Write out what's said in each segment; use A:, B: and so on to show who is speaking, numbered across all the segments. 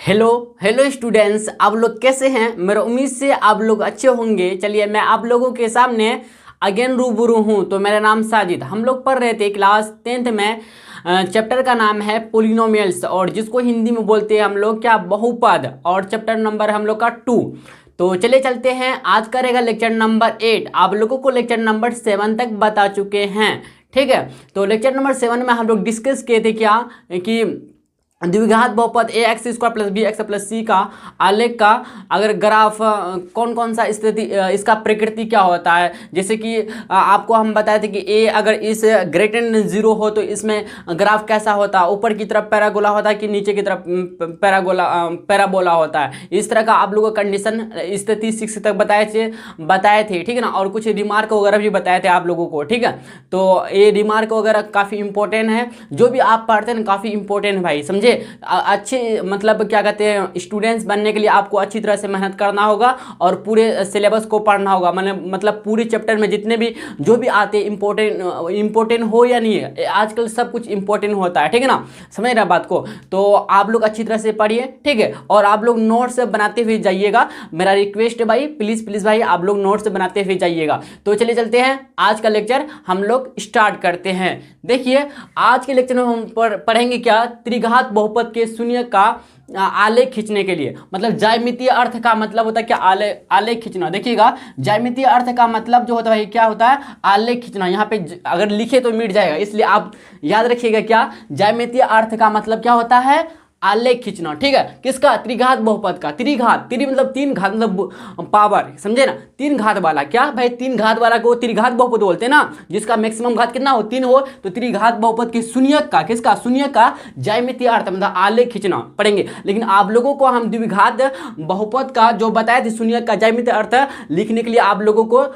A: Hello hello students, आप लोग कैसे हैं। मेरा उम्मीद से आप लोग अच्छे होंगे। चलिए मैं आप लोगों के सामने अगेन रूबरू हूँ। तो मेरा नाम साजिद। हम लोग पढ़ रहे थे क्लास 10th में। चैप्टर का नाम है पोलिनोमियल्स, और जिसको हिंदी में बोलते हैं हम लोग क्या, बहुपद। और चैप्टर नंबर हम लोग का 2। तो चलिए चलते हैं। आज का रहेगा लेक्चर नंबर 8। आप लोगों को लेक्चर नंबर 7 तक बता चुके हैं, ठीक है। तो लेक्चर नंबर 7 में हम लोग डिस्कस किए थे क्या कि द्विघात बहुपद a x square plus b x plus c का आलेख का अगर ग्राफ कौन कौन सा स्थिति इसका प्रकृति क्या होता है। जैसे कि आपको हम बताए थे कि ए अगर इस ग्रेटर देन 0 हो तो इसमें ग्राफ कैसा होता है, ऊपर की तरफ पैरागोला होता है कि नीचे की तरफ पैराबोला होता है। इस तरह का आप लोगों को कंडीशन स्थिति 6 तक बताए थे, ठीक है ना। और कुछ रिमार्क वगैरह भी बताए थे आप लोगों को, ठीक है। तो ये रिमार्क वगैरह काफ़ी इंपॉर्टेंट है, जो भी आप पढ़ते हैं काफ़ी इंपॉर्टेंट है भाई, समझे। अच्छे मतलब क्या कहते हैं, स्टूडेंट्स बनने के लिए आपको अच्छी तरह से मेहनत करना होगा और पूरे सिलेबस को पढ़ना होगा। मतलब पूरे चैप्टर में जितने भी जो भी आते हैं इंपॉर्टेंट हो या नहीं है, आजकल सब कुछ इंपॉर्टेंट होता है, ठीक है ना। समझ रहे बात को। तो आप लोग अच्छी तरह से पढ़िए, ठीक है। और आप लोग नोट्स बनाते हुए जाइएगा, मेरा रिक्वेस्ट है भाई, प्लीज़ प्लीज़ भाई आप लोग नोट्स बनाते हुए जाइएगा। तो चलिए चलते हैं, आज का लेक्चर हम लोग स्टार्ट करते हैं। देखिए आज के लेक्चर में हम पढ़ेंगे क्या, त्रिघात बहुपद के शून्य का आलेख खींचने के लिए। मतलब ज्यामितीय अर्थ का मतलब होता है क्या, आलेख खींचना। देखिएगा ज्यामितीय अर्थ का मतलब जो होता है क्या होता है, आलेख खींचना। यहाँ पे अगर लिखे तो मिट जाएगा, इसलिए आप याद रखिएगा क्या, ज्यामितीय अर्थ का मतलब क्या होता है, आलेख खींचना, ठीक है। किसका, त्रिघात बहुपद का। त्रिघात, त्रि मतलब तीन घात, मतलब पावर, समझे ना। तीन घात वाला क्या भाई, तीन घात वाला को त्रिघात बहुपद बोलते हैं ना, जिसका मैक्सिमम घात कितना हो, 3 हो। तो त्रिघात बहुपद के शून्यक का, किसका, शून्य का ज्यामितीय अर्थ मतलब आलेख खींचना पढ़ेंगे। लेकिन आप लोगों को हम द्विघात बहुपद का जो बताए थे शून्यक का ज्यामितीय अर्थ लिखने के लिए, आप लोगों को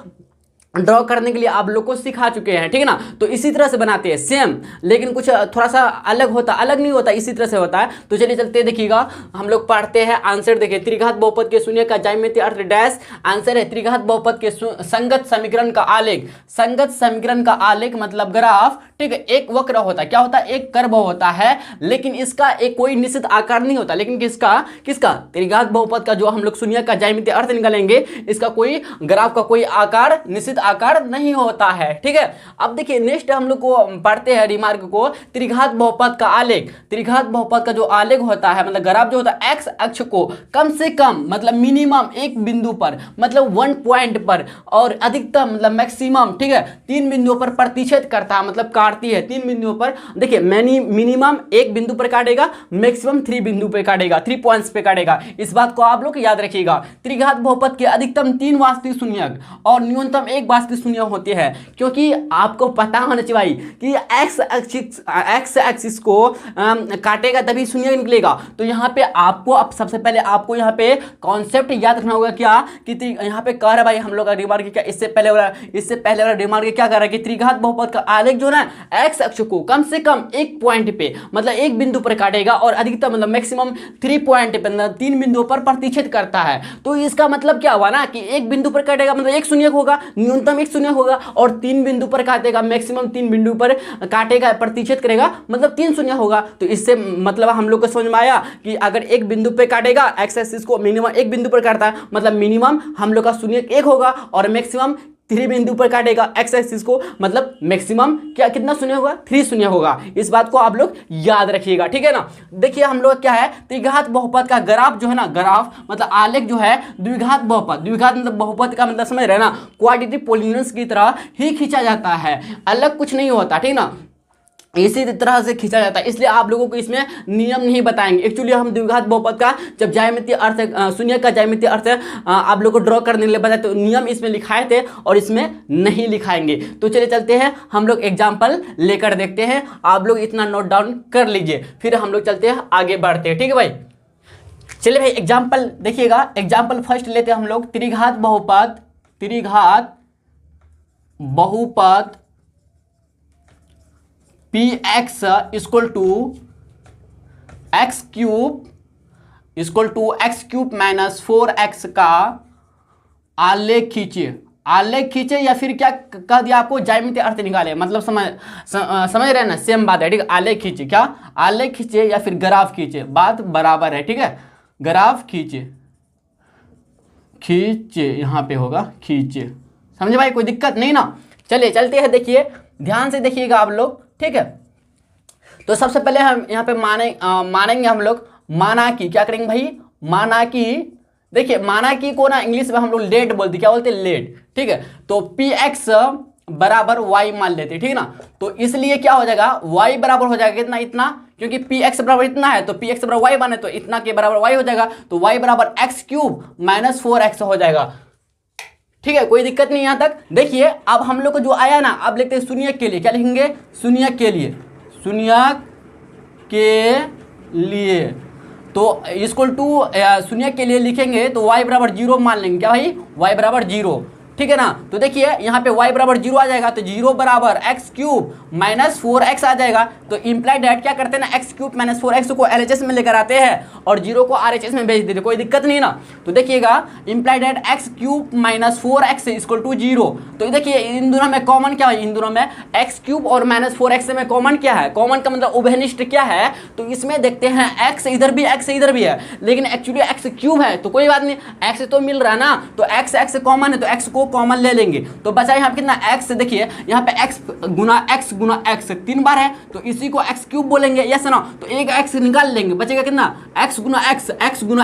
A: ड्रॉ करने के लिए आप लोग को सिखा चुके हैं, ठीक है ना। तो इसी तरह से बनाते हैं सेम, लेकिन कुछ थोड़ा सा अलग नहीं होता, इसी तरह से होता है। तो चलिए चलते देखिएगा, हम लोग पढ़ते हैं। आंसर देखिए, त्रिघात बहुपद के शून्य का ज्यामितीय अर्थ डैश। आंसर है त्रिघात बहुपद के संगत समीकरण का आलेख। संगत समीकरण का आलेख मतलब ग्राफ, ठीक है। एक वक्र होता है, क्या होता है, एक कर्व होता है, लेकिन इसका एक कोई निश्चित आकार नहीं होता। लेकिन किसका त्रिघात बहुपद का जो हम लोग शून्य का ज्यामितीय अर्थ निकालेंगे, इसका कोई ग्राफ का कोई आकार, निश्चित आकार नहीं होता है, ठीक है। अब देखिए नेक्स्ट हम लोग को पढ़ते हैं रिमार्क को, त्रिघात बहुपद का आलेख। त्रिघात बहुपद का जो आलेख होता है मतलब ग्राफ जो होता है, एक्स अक्ष को कम से कम मतलब मिनिमम एक बिंदु पर, मतलब 1 पॉइंट पर, और अधिकतम मतलब मैक्सिमम, ठीक है, 3 बिंदुओं पर प्रतिच्छेद करता है, मतलब काटती है 3 बिंदुओं पर। देखिए मिनिमम एक बिंदु पर काटेगा, मैक्सिमम 3 बिंदु पर काटेगा, 3 पॉइंट्स पे काटेगा। इस बात को आप लोग याद रखिएगा। त्रिघात बहुपद के अधिकतम 3 वास्तविक शून्यक और न्यूनतम एक वास्तविक शून्य होती है, क्योंकि आपको पता होना चाहिए भाई कि एक्स एक्सिस को काटेगा तभी शून्य निकलेगा। तो यहाँ पे आपको अब सबसे पहले आपको यहाँ पे कॉन्सेप्ट याद रखना होगा क्या, कि यहाँ पे कह रहा है भाई हम लोग का रिमार्क क्या, इससे पहले वाला रिमार्क क्या कर रहा है कि त्रिघात बहुपद का आलेख जो ना एक्स अक्ष को कम से कम एक पॉइंट पे मतलब एक बिंदु पर काटेगा, और अधिकतम मतलब मैक्सिमम 3 पॉइंट पे, मतलब 3 बिंदुओं पर प्रतिच्छेद करता है। तो इसका मतलब क्या हुआ ना कि एक बिंदु पर काटेगा मतलब एक शून्य होगा, न्यूनतम एक शून्य होगा, और 3 बिंदु पर काटेगा, मैक्सिमम 3 बिंदु पर काटेगा, प्रतिच्छेद करेगा, मतलब 3 शून्य होगा। तो इससे मतलब हम लोग को समझ में आया कि अगर एक बिंदु पे काटेगा, एक्स एक्सिस को मिनिमम एक बिंदु पर काटता है, मतलब मिनिमम हम लोग का शून्य 1 होगा, और मैक्सिमम 3 बिंदु पर काटेगा एक्स एक्सिस को, मतलब मैक्सिमम कितना शून्य होगा, 3 शून्य होगा। इस बात को आप लोग याद रखिएगा, ठीक है ना। देखिए हम लोग क्या है, त्रिघात बहुपद का ग्राफ जो है ना, ग्राफ मतलब आलेख जो है द्विघात बहुपद, द्विघात मतलब बहुपद का मतलब समझ रहे ना, क्वाड्रेटिक पॉलिनोमियल्स की तरह ही खींचा जाता है, अलग कुछ नहीं होता, ठीक ना, इसी तरह से खींचा जाता है। इसलिए आप लोगों को इसमें नियम नहीं बताएंगे। एक्चुअली हम द्विघात बहुपद का जब ज्यामितीय अर्थ शून्य का ज्यामितीय अर्थ आप लोगों को ड्रॉ करने के लिए बताए, तो नियम इसमें लिखाए थे और इसमें नहीं लिखाएंगे। तो चलिए चलते हैं, हम लोग एग्जाम्पल लेकर देखते हैं। आप लोग इतना नोट डाउन कर लीजिए, फिर हम लोग चलते हैं, आगे बढ़ते हैं, ठीक है भाई। चलिए भाई एग्जाम्पल देखिएगा। एग्जाम्पल फर्स्ट लेते हैं हम लोग, त्रिघात बहुपद p x equal to x cube minus 4x का आलेख खींचे या फिर क्या कह दिया आपको, ज्यामितीय अर्थ निकाले। मतलब समझ रहे हैं ना, सेम बात है, ठीक है। आलेख खींचे, क्या आलेख खींचे या फिर ग्राफ खींचे, बात बराबर है, ठीक है। ग्राफ खींचे, खींचे यहाँ पे होगा खींचे, समझे भाई, कोई दिक्कत नहीं ना। चलिए चलते हैं, देखिए ध्यान से देखिएगा आप लोग, ठीक है। तो सबसे पहले हम यहाँ पे मानेंगे हम लोग, माना कि क्या करेंगे भाई, माना कि, देखिए माना कि को ना इंग्लिश में हम लोग लेट बोलते, क्या बोलते हैं, लेट, ठीक है। तो पी एक्स बराबर वाई मान लेते, ठीक है ना। तो इसलिए क्या हो जाएगा, वाई बराबर हो जाएगा कितना, इतना, क्योंकि पी एक्स बराबर इतना है तो पी एक्स बराबर वाई बने, तो इतना के बराबर वाई हो जाएगा, तो वाई बराबर एक्स क्यूब माइनस 4x हो जाएगा, ठीक है, कोई दिक्कत नहीं यहां तक। देखिए अब हम लोग को जो आया ना, अब लिखते हैं शून्य के लिए, क्या लिखेंगे, शून्य के लिए, शून्य के लिए, तो इक्वल टू शून्य के लिए लिखेंगे तो y बराबर 0 मान लेंगे, क्या भाई, y बराबर 0, ठीक है ना। तो देखिए यहाँ पे y बराबर 0 आ जाएगा, तो 0 बराबर एक्स क्यूब माइनस 4x आ जाएगा। तो इम्प्लाइड डेट क्या करते हैं ना, एक्स क्यूब माइनस 4x को LHS में लेकर आते हैं और 0 को RHS में भेज देते, कोई दिक्कत नहीं ना। तो देखिएगा implied that x cube minus 4x equal to 0। तो देखिए इन दोनों में कॉमन क्या है, इन दोनों में एक्स क्यूब और माइनस 4x में कॉमन क्या है, कॉमन का मतलब उभयनिष्ठ क्या है, तो इसमें देखते हैं x इधर भी, x इधर भी है, लेकिन एक्चुअली x क्यूब है, तो कोई बात नहीं, x तो मिल रहा है ना, तो x कॉमन है, तो x को कॉमन ले लेंगे, तो बचा यहाँ पे कितना x, देखिए यहाँ पे x गुना x 3 बार है, तो इसी को x क्यूब बोलेंगे, यस ना। तो एक x निकाल लेंगे, बचेगा कितना, x गुना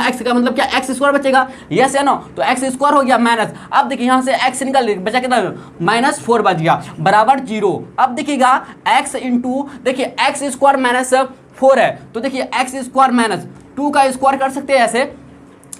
A: x का मतलब क्या, x स्क्वायर बचेगा, यस है ना। तो x स्क्वायर हो गया माइनस, अब देखिए यहाँ से x निकाल लेंगे, बचा कितना, -4 बच गया, बराबर 0। अब देखिएगा x इंटू, देखिए x स्क्वायर माइनस 4 है, तो देखिए x स्क्वायर माइनस 2 का स्क्वायर कर सकते हैं ऐसे,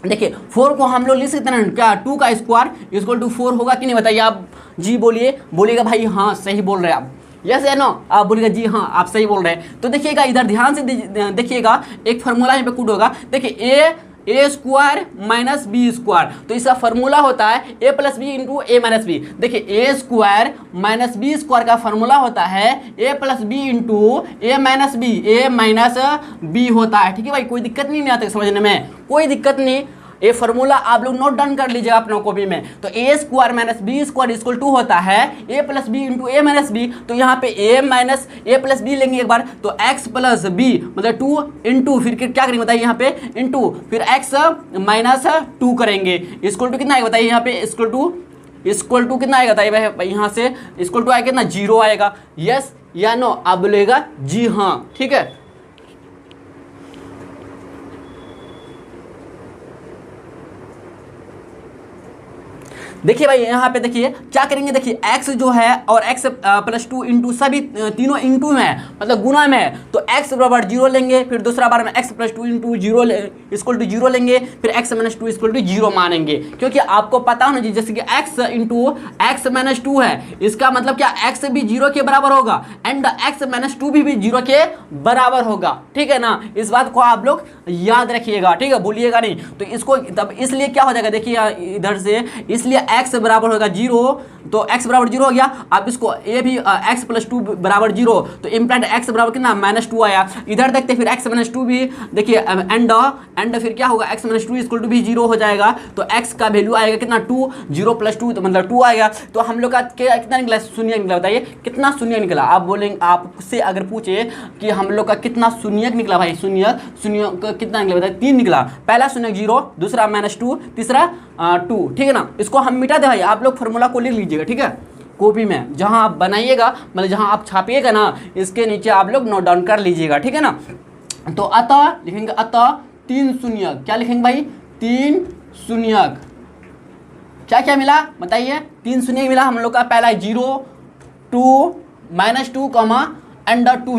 A: देखिए 4 को हम लोग लिख सकते हैं क्या, 2 का स्क्वायर इक्वल टू 4 होगा कि नहीं, बताइए आप जी, बोलिएगा भाई, हाँ सही बोल रहे हैं आप, यस है ना, आप बोलिएगा जी हाँ आप सही बोल रहे हैं। तो देखिएगा इधर ध्यान से देखिएगा, एक फार्मूला यहाँ पे कुछ होगा, देखिए ए स्क्वायर माइनस बी स्क्वायर, तो इसका फार्मूला होता है a plus b into a minus B. देखिए ए स्क्वायर माइनस बी स्क्वायर का फार्मूला होता है a plus b into a minus B होता है, ठीक है भाई, कोई दिक्कत नहीं आता समझने में, कोई दिक्कत नहीं। ये फार्मूला आप लोग नोट डाउन कर लीजिएगा अपने कॉपी में। तो a square minus b square equal to होता है a plus b into a minus b. तो यहाँ पे a minus a plus b लेंगे एक बार, तो एक्स प्लस बी मतलब 2 इंटू फिर क्या करेंगे बताइए, यहाँ पे इंटू फिर एक्स माइनस 2 करेंगे, इक्वल टू कितना आएगा बताइए, यहाँ पे इक्वल टू कितना आएगा बताइए भाई, यहाँ से इक्वल टू आएगा कितना, 0 आएगा, यस या नो, आप बोलेगा जी हाँ, ठीक है। देखिए भाई यहाँ पे देखिए क्या करेंगे, देखिए x जो है और x प्लस 2 इंटू सभी तीनों इंटू में है, मतलब गुना में है, तो x बराबर 0 लेंगे, फिर दूसरा बार में x plus 2 into 0 equal to 0 लेंगे, फिर x माइनस 2 इक्वल टू 0 मानेंगे, क्योंकि आपको पता होना चाहिए जैसे कि x इंटू x माइनस 2 है, इसका मतलब क्या x भी 0 के बराबर होगा एंड x माइनस 2 भी 0 के बराबर होगा, ठीक है ना। इस बात को आप लोग याद रखिएगा, ठीक है, भूलिएगा नहीं। तो इसको तब इसलिए क्या हो जाएगा, देखिए इधर से, इसलिए x बराबर होगा 0, तो x बराबर 0 हो गया। अब इसको ये भी x प्लस 2 बराबर 0, तो इम्प्लाइड x बराबर कितना -2 आया। इधर देखते फिर x माइनस 2 भी देखिए एंड फिर क्या होगा, x माइनस 2 इक्वल टू भी 0 हो जाएगा, तो x का वैल्यू आएगा कितना 2, 0 प्लस 2 तो मतलब 2 आएगा। तो हम लोग का कितना निकला, शून्य निकला, बताइए कितना शून्य निकला। आप बोलेंगे, आपसे अगर पूछे कि हम लोग का कितना शून्य निकला भाई, शून्य कितना निकला बताइए, 3 निकला, पहला शून्य 0, दूसरा -2, तीसरा 2, ठीक है ना। इसको हम मिटा दे भाई, आप लोग फार्मूला को लिख लीजिएगा, ठीक है, कॉपी में जहां आप बनाइएगा, मतलब जहां आप छापिएगा ना, इसके नीचे आप लोग नोट डाउन कर लीजिएगा, ठीक है ना। तो अतः लिखेंगे, अतः 3 शून्य, क्या लिखेंगे भाई, 3 शून्य, क्या क्या मिला बताइए, 3 शून्य मिला हम लोग का, पहला 0, 2, -2 एंड 2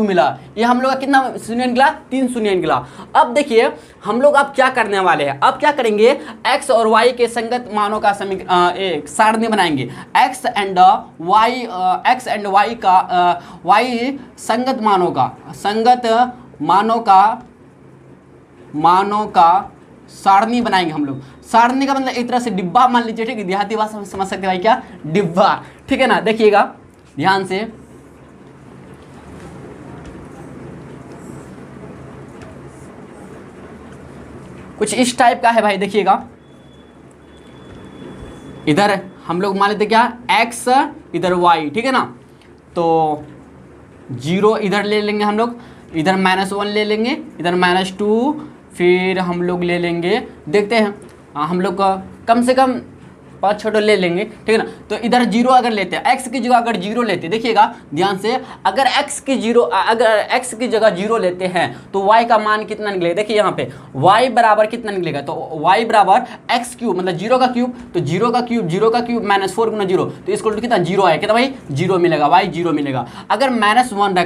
A: मिला, ये हम लोग का कितना शून्य निकला, 3 शून्य निकला। अब देखिए हम लोग अब क्या करने वाले हैं, अब क्या करेंगे, x और y के संगत मानों का एक सारणी बनाएंगे, x एंड y का y संगत मानों का सारणी बनाएंगे हम लोग। सारणी का मतलब एक तरह से डिब्बा मान लीजिए, ठीक है, देहाती भाषा में समझ सकते हैं भाई, क्या डिब्बा, ठीक है ना। देखिएगा ध्यान से, कुछ इस टाइप का है भाई, देखिएगा इधर हम लोग मान लेते क्या, x इधर y, ठीक है ना। तो 0 इधर ले लेंगे हम लोग, इधर -1 ले लेंगे, इधर -2, फिर हम लोग ले लेंगे, देखते हैं हम लोग का कम से कम 5 छोटे ले लेंगे, ठीक है ना। तो इधर 0 अगर लेते हैं, x की जगह अगर 0 लेते हैं, देखिएगा ध्यान से, अगर x की जगह 0 लेते हैं तो y का मान कितना निकलेगा, देखिए यहाँ पे y बराबर कितना निकलेगा, तो y बराबर x क्यूब, मतलब 0 का क्यूब, तो 0 का क्यूब माइनस 4 गुना 0, तो इसको कितना 0 आया, कितना भाई 0 मिलेगा, y 0 मिलेगा। अगर -1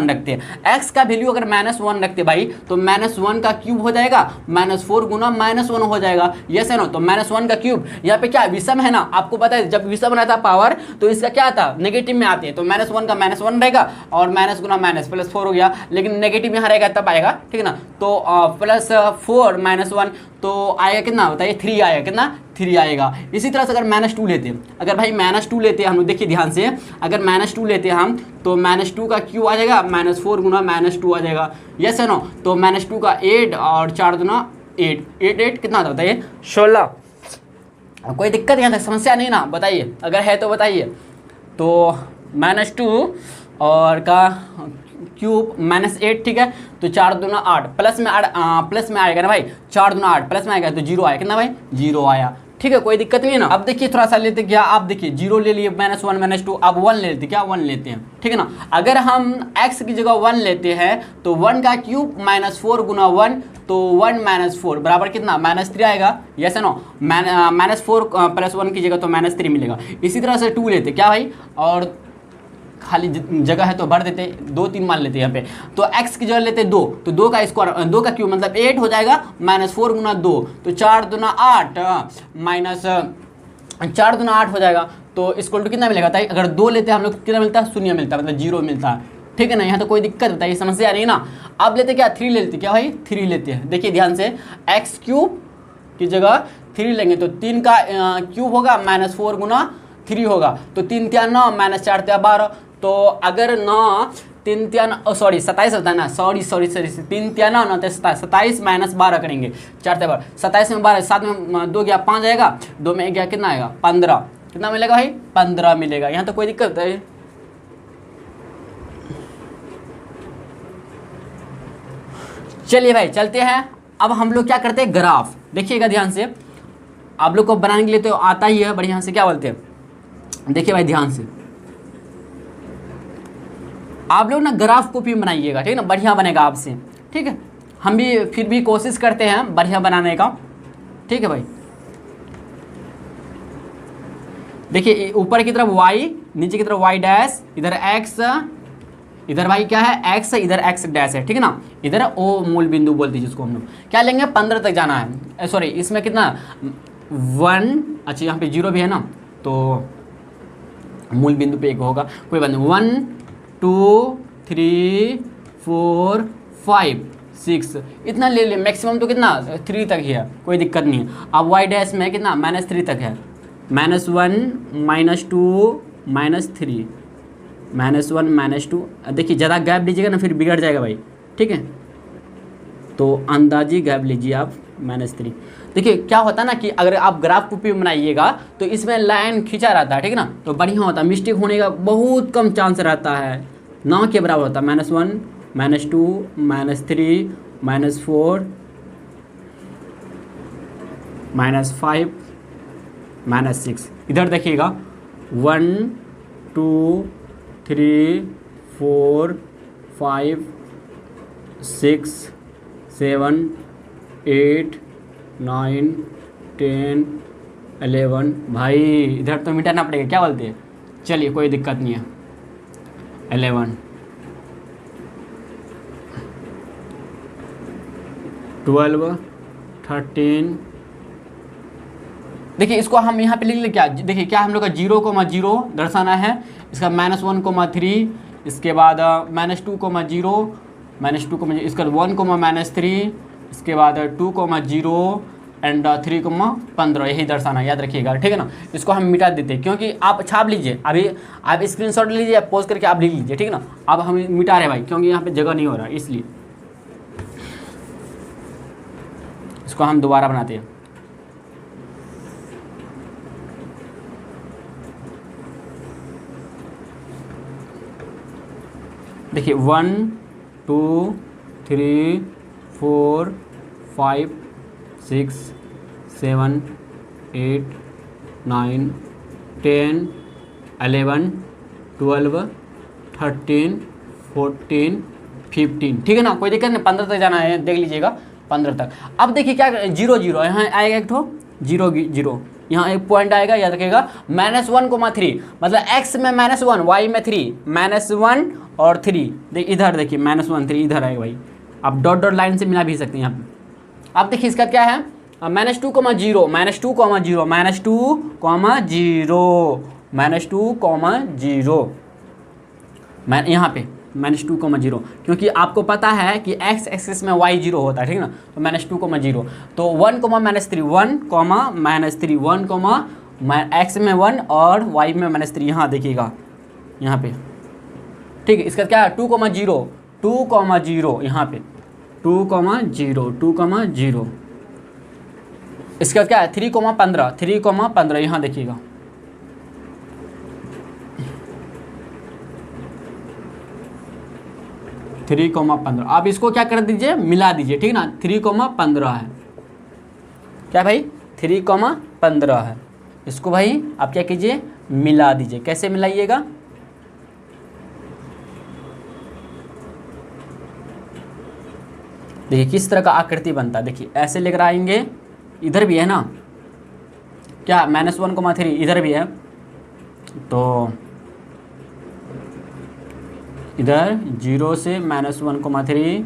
A: रखते हैं, x का वैल्यू अगर -1 रखते भाई, तो -1 का क्यूब हो जाएगा, -4 गुना -1 हो जाएगा, यस है ना। तो -1 का क्यूब यहाँ क्या विषम है ना, आपको पता है जब विषम रहता है पावर तो इसका क्या आता है, नेगेटिव में आती है, तो -1 का -1 रहेगा और माइनस गुना माइनस +4 हो गया, लेकिन नेगेटिव यहाँ रहेगा तब आएगा, ठीक है ना। तो +4 -1 तो आएगा कितना, बताइए 3 आएगा, कितना 3 आएगा। इसी तरह से अगर -2 लेते हैं, अगर भाई -2 लेते हैं हम लोग, देखिए ध्यान से, अगर -2 लेते हैं हम तो -2 का क्यूब आ जाएगा, -4 गुना -2 आ जाएगा, यस है ना। तो -2 का 8 और 4 दुना 8 कितना आता बताइए 16। कोई दिक्कत यहाँ तक समस्या नहीं ना, बताइए अगर है तो बताइए। तो -2 और का क्यूब -8, ठीक है, तो 4 दूना 8, प्लस में आएगा ना भाई, 4 दूना 8 प्लस में आएगा तो 0 आया, कितना भाई 0 आया, ठीक है, कोई दिक्कत नहीं है ना। अब देखिए थोड़ा सा लेते क्या, आप देखिए 0 ले लिए, -1 -2, अब 1 ले लेते, क्या 1 लेते हैं, ठीक है ना। अगर हम x की जगह 1 लेते हैं तो 1 का क्यूब -4 गुना 1, तो 1 -4 बराबर कितना -3 आएगा, यस है नो। -4 + 1 की जगह तो -3 मिलेगा। इसी तरह से 2 लेते, क्या भाई, और खाली जगह है तो भर देते, 2 3 मान लेते यहाँ पे, तो x की जगह लेते 2, तो 2 का स्क्वायर, 2 का क्यूब मतलब 8 हो जाएगा, -4 गुना 2, तो 4 दूना 8 -4 दूना 8 हो जाएगा, तो इसको कितना मिलेगा बताइए। अगर 2 लेते हैं हम लोग कितना मिलता है, 0 मिलता है, मतलब 0 मिलता है, ठीक है ना। यहाँ तो कोई दिक्कत बताइए, समस्या नहीं ना। अब लेते क्या 3 लेते, क्या भाई 3 लेते हैं, देखिए ध्यान से, x क्यूब की जगह 3 लेंगे तो 3 का क्यूब होगा, -4 गुना 3 होगा, तो 3 × 9 -4 × 12, तो अगर 9 3 × सॉरी 27 होता है ना, सॉरी 3 × 9 9 27 -12 करेंगे, 4 × 12 27 में 12, 7 में 2 गया 5 आएगा, 2 में 1 गया कितना आएगा 15, कितना मिलेगा भाई 15 मिलेगा। यहाँ तो कोई दिक्कत है। चलिए भाई चलते हैं, अब हम लोग क्या करते हैं, ग्राफ देखिएगा ध्यान से, आप लोग को बनाने के लिए तो आता ही है बढ़िया से, क्या बोलते हैं, देखिए भाई ध्यान से, आप लोग ना ग्राफ कॉपी बनाइएगा, ठीक है ना, बढ़िया बनेगा आपसे, ठीक है। हम भी फिर भी कोशिश करते हैं बढ़िया बनाने का, ठीक है भाई। देखिए ऊपर की तरफ y, नीचे की तरफ y', इधर x, इधर भाई क्या है x, इधर x डैश है, ठीक है ना। इधर o मूल बिंदु बोलते हैं जिसको हम लोग, क्या लेंगे 15 तक जाना है, सॉरी इसमें कितना 1, अच्छा यहाँ पे 0 भी है ना, तो मूल बिंदु पे 1 होगा, कोई बात नहीं। 1 2 3 4 5 6 इतना ले ले, मैक्सिमम तो कितना 3 तक ही है, कोई दिक्कत नहीं है। अब y डैश में कितना -3 तक है, -1 -2 -3 -1 -2, देखिए ज़्यादा गैप लीजिएगा ना फिर बिगड़ जाएगा भाई, ठीक है। तो अंदाजी गैप लीजिए आप -3। देखिए क्या होता है ना कि अगर आप ग्राफ कॉपी बनाइएगा तो इसमें लाइन खींचा रहता है, ठीक है ना, तो बढ़िया होता है, मिस्टेक होने का बहुत कम चांस रहता है, ना के बराबर होता है, -1 -2 -3 -4 -5 -6। इधर देखिएगा 1 2 3 4 5 6 7 8 9 10 11, भाई इधर तो मिटाना पड़ेगा, क्या बोलते हैं, चलिए कोई दिक्कत नहीं है। 11 12 13, देखिए इसको हम यहाँ पे लिख ले, क्या देखिए क्या हम लोग का 0,0 दर्शाना है, इसका -1,3, इसके बाद -2,0 -2, इसका 1,-3, इसके बाद 2,0 एंड 3,15, यही दर्शाना, याद रखिएगा, ठीक है ना। इसको हम मिटा देते हैं क्योंकि आप छाप लीजिए, अभी आप स्क्रीनशॉट लीजिए, पोस्ट करके आप लिख लीजिए, ठीक है ना। अब हम मिटा रहे भाई क्योंकि यहाँ पे जगह नहीं हो रहा, इसलिए इसको हम दोबारा बनाते हैं। देखिए 1 2 3 4 5 6 7 8 9 10 11 12 13 14 15, ठीक है ना, कोई दिक्कत नहीं, 15 तक जाना है, देख लीजिएगा 15 तक। अब देखिए क्या 0 0 यहाँ आएगा एक ठो 0 0, यहाँ एक पॉइंट आएगा, याद रखिएगा -1,3, मतलब x में -1 y में 3, -1 और 3, देख इधर देखिए -1 3 इधर आएगा भाई, आप डॉट डॉट लाइन से मिला भी सकते हैं यहाँ पे। अब देखिए इसका क्या है -2,0 -2,0 -2,0 मैं यहाँ पे -2,0, क्योंकि आपको पता है कि x एक्सिस में y 0 होता है, ठीक ना, तो -2,0, तो 1, -3 x में 1 और y में -3, यहाँ देखिएगा यहाँ पे, ठीक है। इसका क्या है 2,0 यहाँ पे 2,0 इसका क्या है 3,15 यहाँ देखिएगा, 3,15, आप इसको क्या कर दीजिए, मिला दीजिए, ठीक ना, 3,15 है, क्या भाई 3,15 है, इसको भाई आप क्या कीजिए, मिला दीजिए। कैसे मिलाइएगा, देखिए किस तरह का आकृति बनता है, देखिए ऐसे लेकर आएंगे, इधर भी है ना, क्या -1,3 इधर भी है, तो इधर 0 से -1,3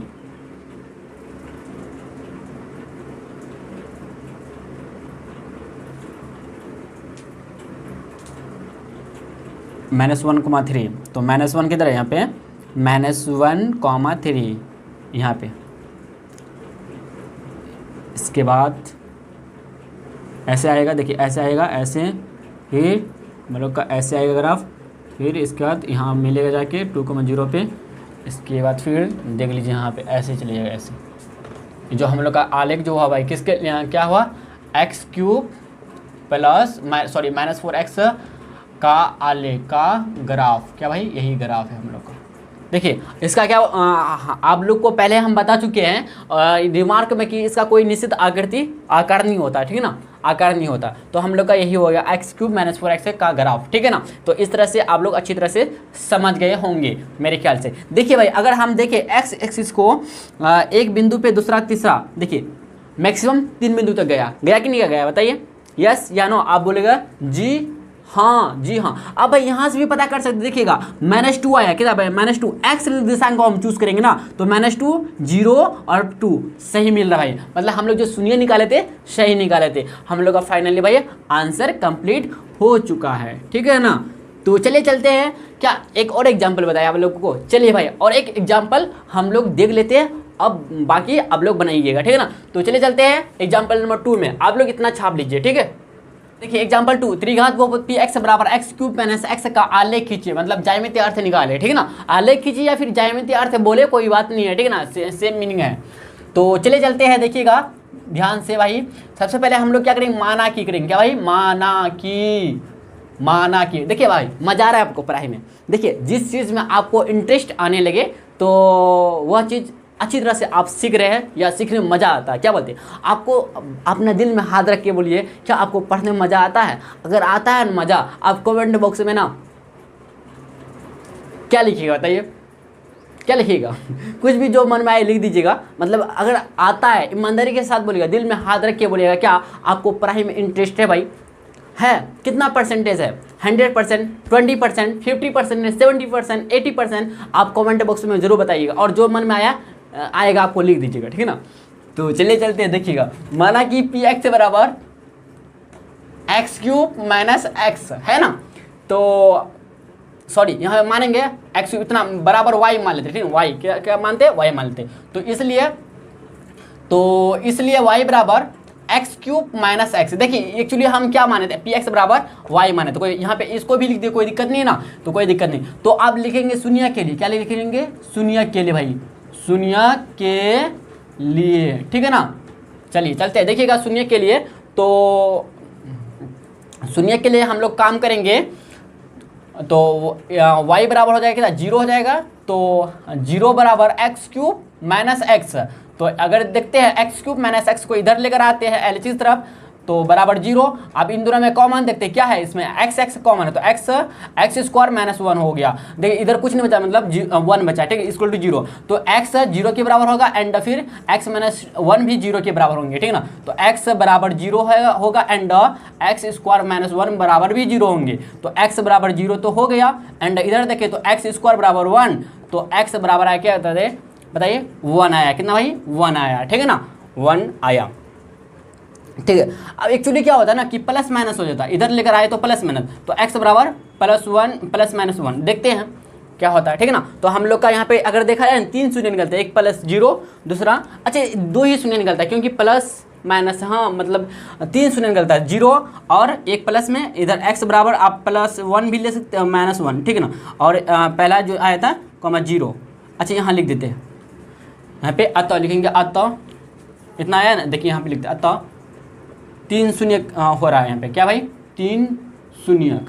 A: -1,3, तो -1 किधर है, यहाँ पे -1,3 यहाँ पे। इसके बाद ऐसे आएगा, देखिए ऐसे आएगा, ऐसे फिर मतलब का ऐसे आएगा ग्राफ, फिर इसके बाद यहाँ मिलेगा जाके 2,0 पे, इसके बाद फिर देख लीजिए यहाँ पे ऐसे चले जाएगा, ऐसे जो हम लोग का आलेख जो हुआ भाई किसके क्या हुआ, x³ प्लस -4x का आलेख का ग्राफ, क्या भाई यही ग्राफ है हम लोग का। देखिए इसका क्या आप लोग को पहले हम बता चुके हैं रिमार्क में कि इसका कोई निश्चित आकार नहीं होता, ठीक है ना, आकार नहीं होता, तो हम लोग का यही हो गया x³ -4x का ग्राफ, ठीक है ना। तो इस तरह से आप लोग अच्छी तरह से समझ गए होंगे मेरे ख्याल से। देखिए भाई अगर हम देखें x एक्सिस को एक बिंदु पे दूसरा तीसरा, देखिए मैक्सिमम 3 बिंदु तक गया कि नहीं गया, बताइए यस या नो, आप बोलेगा जी हाँ। अब भाई यहाँ से भी पता कर सकते, देखिएगा -2 आया, कितना भाई -2, x दिशांक को हम चूज करेंगे ना, तो -2 0 और 2 सही मिल रहा है भाई, मतलब हम लोग जो शून्य निकाले थे सही निकाले थे, हम लोग का फाइनली भाई आंसर कंप्लीट हो चुका है, ठीक है ना। तो चलिए चलते हैं, क्या एक और एग्जाम्पल बताया आप लोगों को, चलिए भाई और एक एग्जाम्पल हम लोग देख लेते हैं, अब बाकी आप लोग बनाइएगा, ठीक है ना। तो चलिए चलते हैं एग्जाम्पल नंबर 2 में, आप लोग इतना छाप लीजिए, ठीक है। देखिए एग्जाम्पल 2, त्रिघात बहुपद px बराबर x³ - x का आलेख खींचिए, मतलब ज्यामितीय अर्थ निकाले, ठीक है ना, आलेख खींचिए या फिर ज्यामितीय अर्थ बोले कोई बात नहीं है, ठीक है ना, सेम मीनिंग है। तो चले चलते हैं, देखिएगा ध्यान से भाई, सबसे पहले हम लोग क्या करेंगे, माना की करेंगे, क्या भाई माना की। देखिए भाई मजा आ रहा है आपको पढ़ाई में, देखिए जिस चीज़ में आपको इंटरेस्ट आने लगे तो वह चीज़ अच्छी तरह से आप सीख रहे हैं या सीखने में मज़ा आता है, क्या बोलते हैं, आपको अपने दिल में हाथ रख के बोलिए क्या आपको पढ़ने में मज़ा आता है। अगर आता है मज़ा, आप कमेंट बॉक्स में ना क्या लिखिएगा, बताइए क्या लिखिएगा कुछ भी जो मन में आए लिख दीजिएगा, मतलब अगर आता है ईमानदारी के साथ बोलिएगा, दिल में हाथ रख के बोलिएगा क्या आपको पढ़ाई में इंटरेस्ट है भाई, है कितना परसेंटेज है, 100%, 20%, 50%, 70%, 80%, आप कमेंट बॉक्स में जरूर बताइएगा, और जो मन में आएगा आपको लिख दीजिएगा, ठीक है ना। तो चलिए चलते हैं, देखिएगा माना कि px बराबर x³ - x है ना, तो सॉरी यहाँ मानेंगे x इतना बराबर y मान लेते, ठीक है, y क्या मानते हैं, y मान लेते, तो इसलिए y बराबर x³ - x। देखिए एक्चुअली हम क्या माने थे, px बराबर y माने, तो कोई यहाँ पे इसको भी लिख दिए, कोई दिक्कत नहीं है ना, तो कोई दिक्कत नहीं। तो आप लिखेंगे शून्य के लिए, क्या लिखेंगे, शून्य के लिए भाई, शून्य के लिए, ठीक है ना। चलिए चलते हैं, देखिएगा शून्य के लिए, तो शून्य के लिए हम लोग काम करेंगे, तो y बराबर हो जाएगा, 0 हो जाएगा, तो 0 बराबर x³ - x, तो अगर देखते हैं एक्स क्यूब माइनस एक्स को इधर लेकर आते हैं एलएचएस तरफ तो बराबर 0। अब इन दोनों में कॉमन देखते हैं क्या है, इसमें एक्स एक्स कॉमन है तो एक्स स्क्वायर माइनस 1 हो गया। देखिए इधर कुछ नहीं बचा, मतलब 1 बचा, ठीक है, इक्वल टू 0। तो एक्स 0 के बराबर होगा एंड फिर एक्स माइनस 1 भी 0 के बराबर होंगे, ठीक है ना। तो एक्स बराबर 0 होगा एंड एक्स स्क्वायर माइनस 1 बराबर भी 0 होंगे। तो एक्स बराबर 0 तो हो गया एंड इधर देखिए तो एक्स स्क्वायर बराबर 1, तो एक्स बराबर आया क्या होता है बताइए 1 आया, कितना भाई 1 आया, ठीक है ना, 1 आया, ठीक है। अब एक्चुअली क्या होता है ना कि प्लस माइनस हो जाता है, इधर लेकर आए तो प्लस माइनस, तो x बराबर +1 प्लस माइनस 1, देखते हैं क्या होता है, ठीक है ना। तो हम लोग का यहाँ पे अगर देखा जाए 3 शून्य निकलता है, एक +0 दूसरा, अच्छा 2 ही शून्य निकलता है क्योंकि प्लस माइनस, हाँ मतलब 3 शून्य निकलता है, 0 और एक प्लस में, इधर x बराबर आप +1 भी ले सकते हैं -1, ठीक है ना। और पहला जो आया था कॉमा 0, अच्छा यहाँ लिख देते हैं, यहाँ पे अतः लिखेंगे, अतः इतना आया ना, देखिए यहाँ पे लिखते हैं अतः 3 शून्य हो रहा है यहाँ पे, क्या भाई 3 शून्य,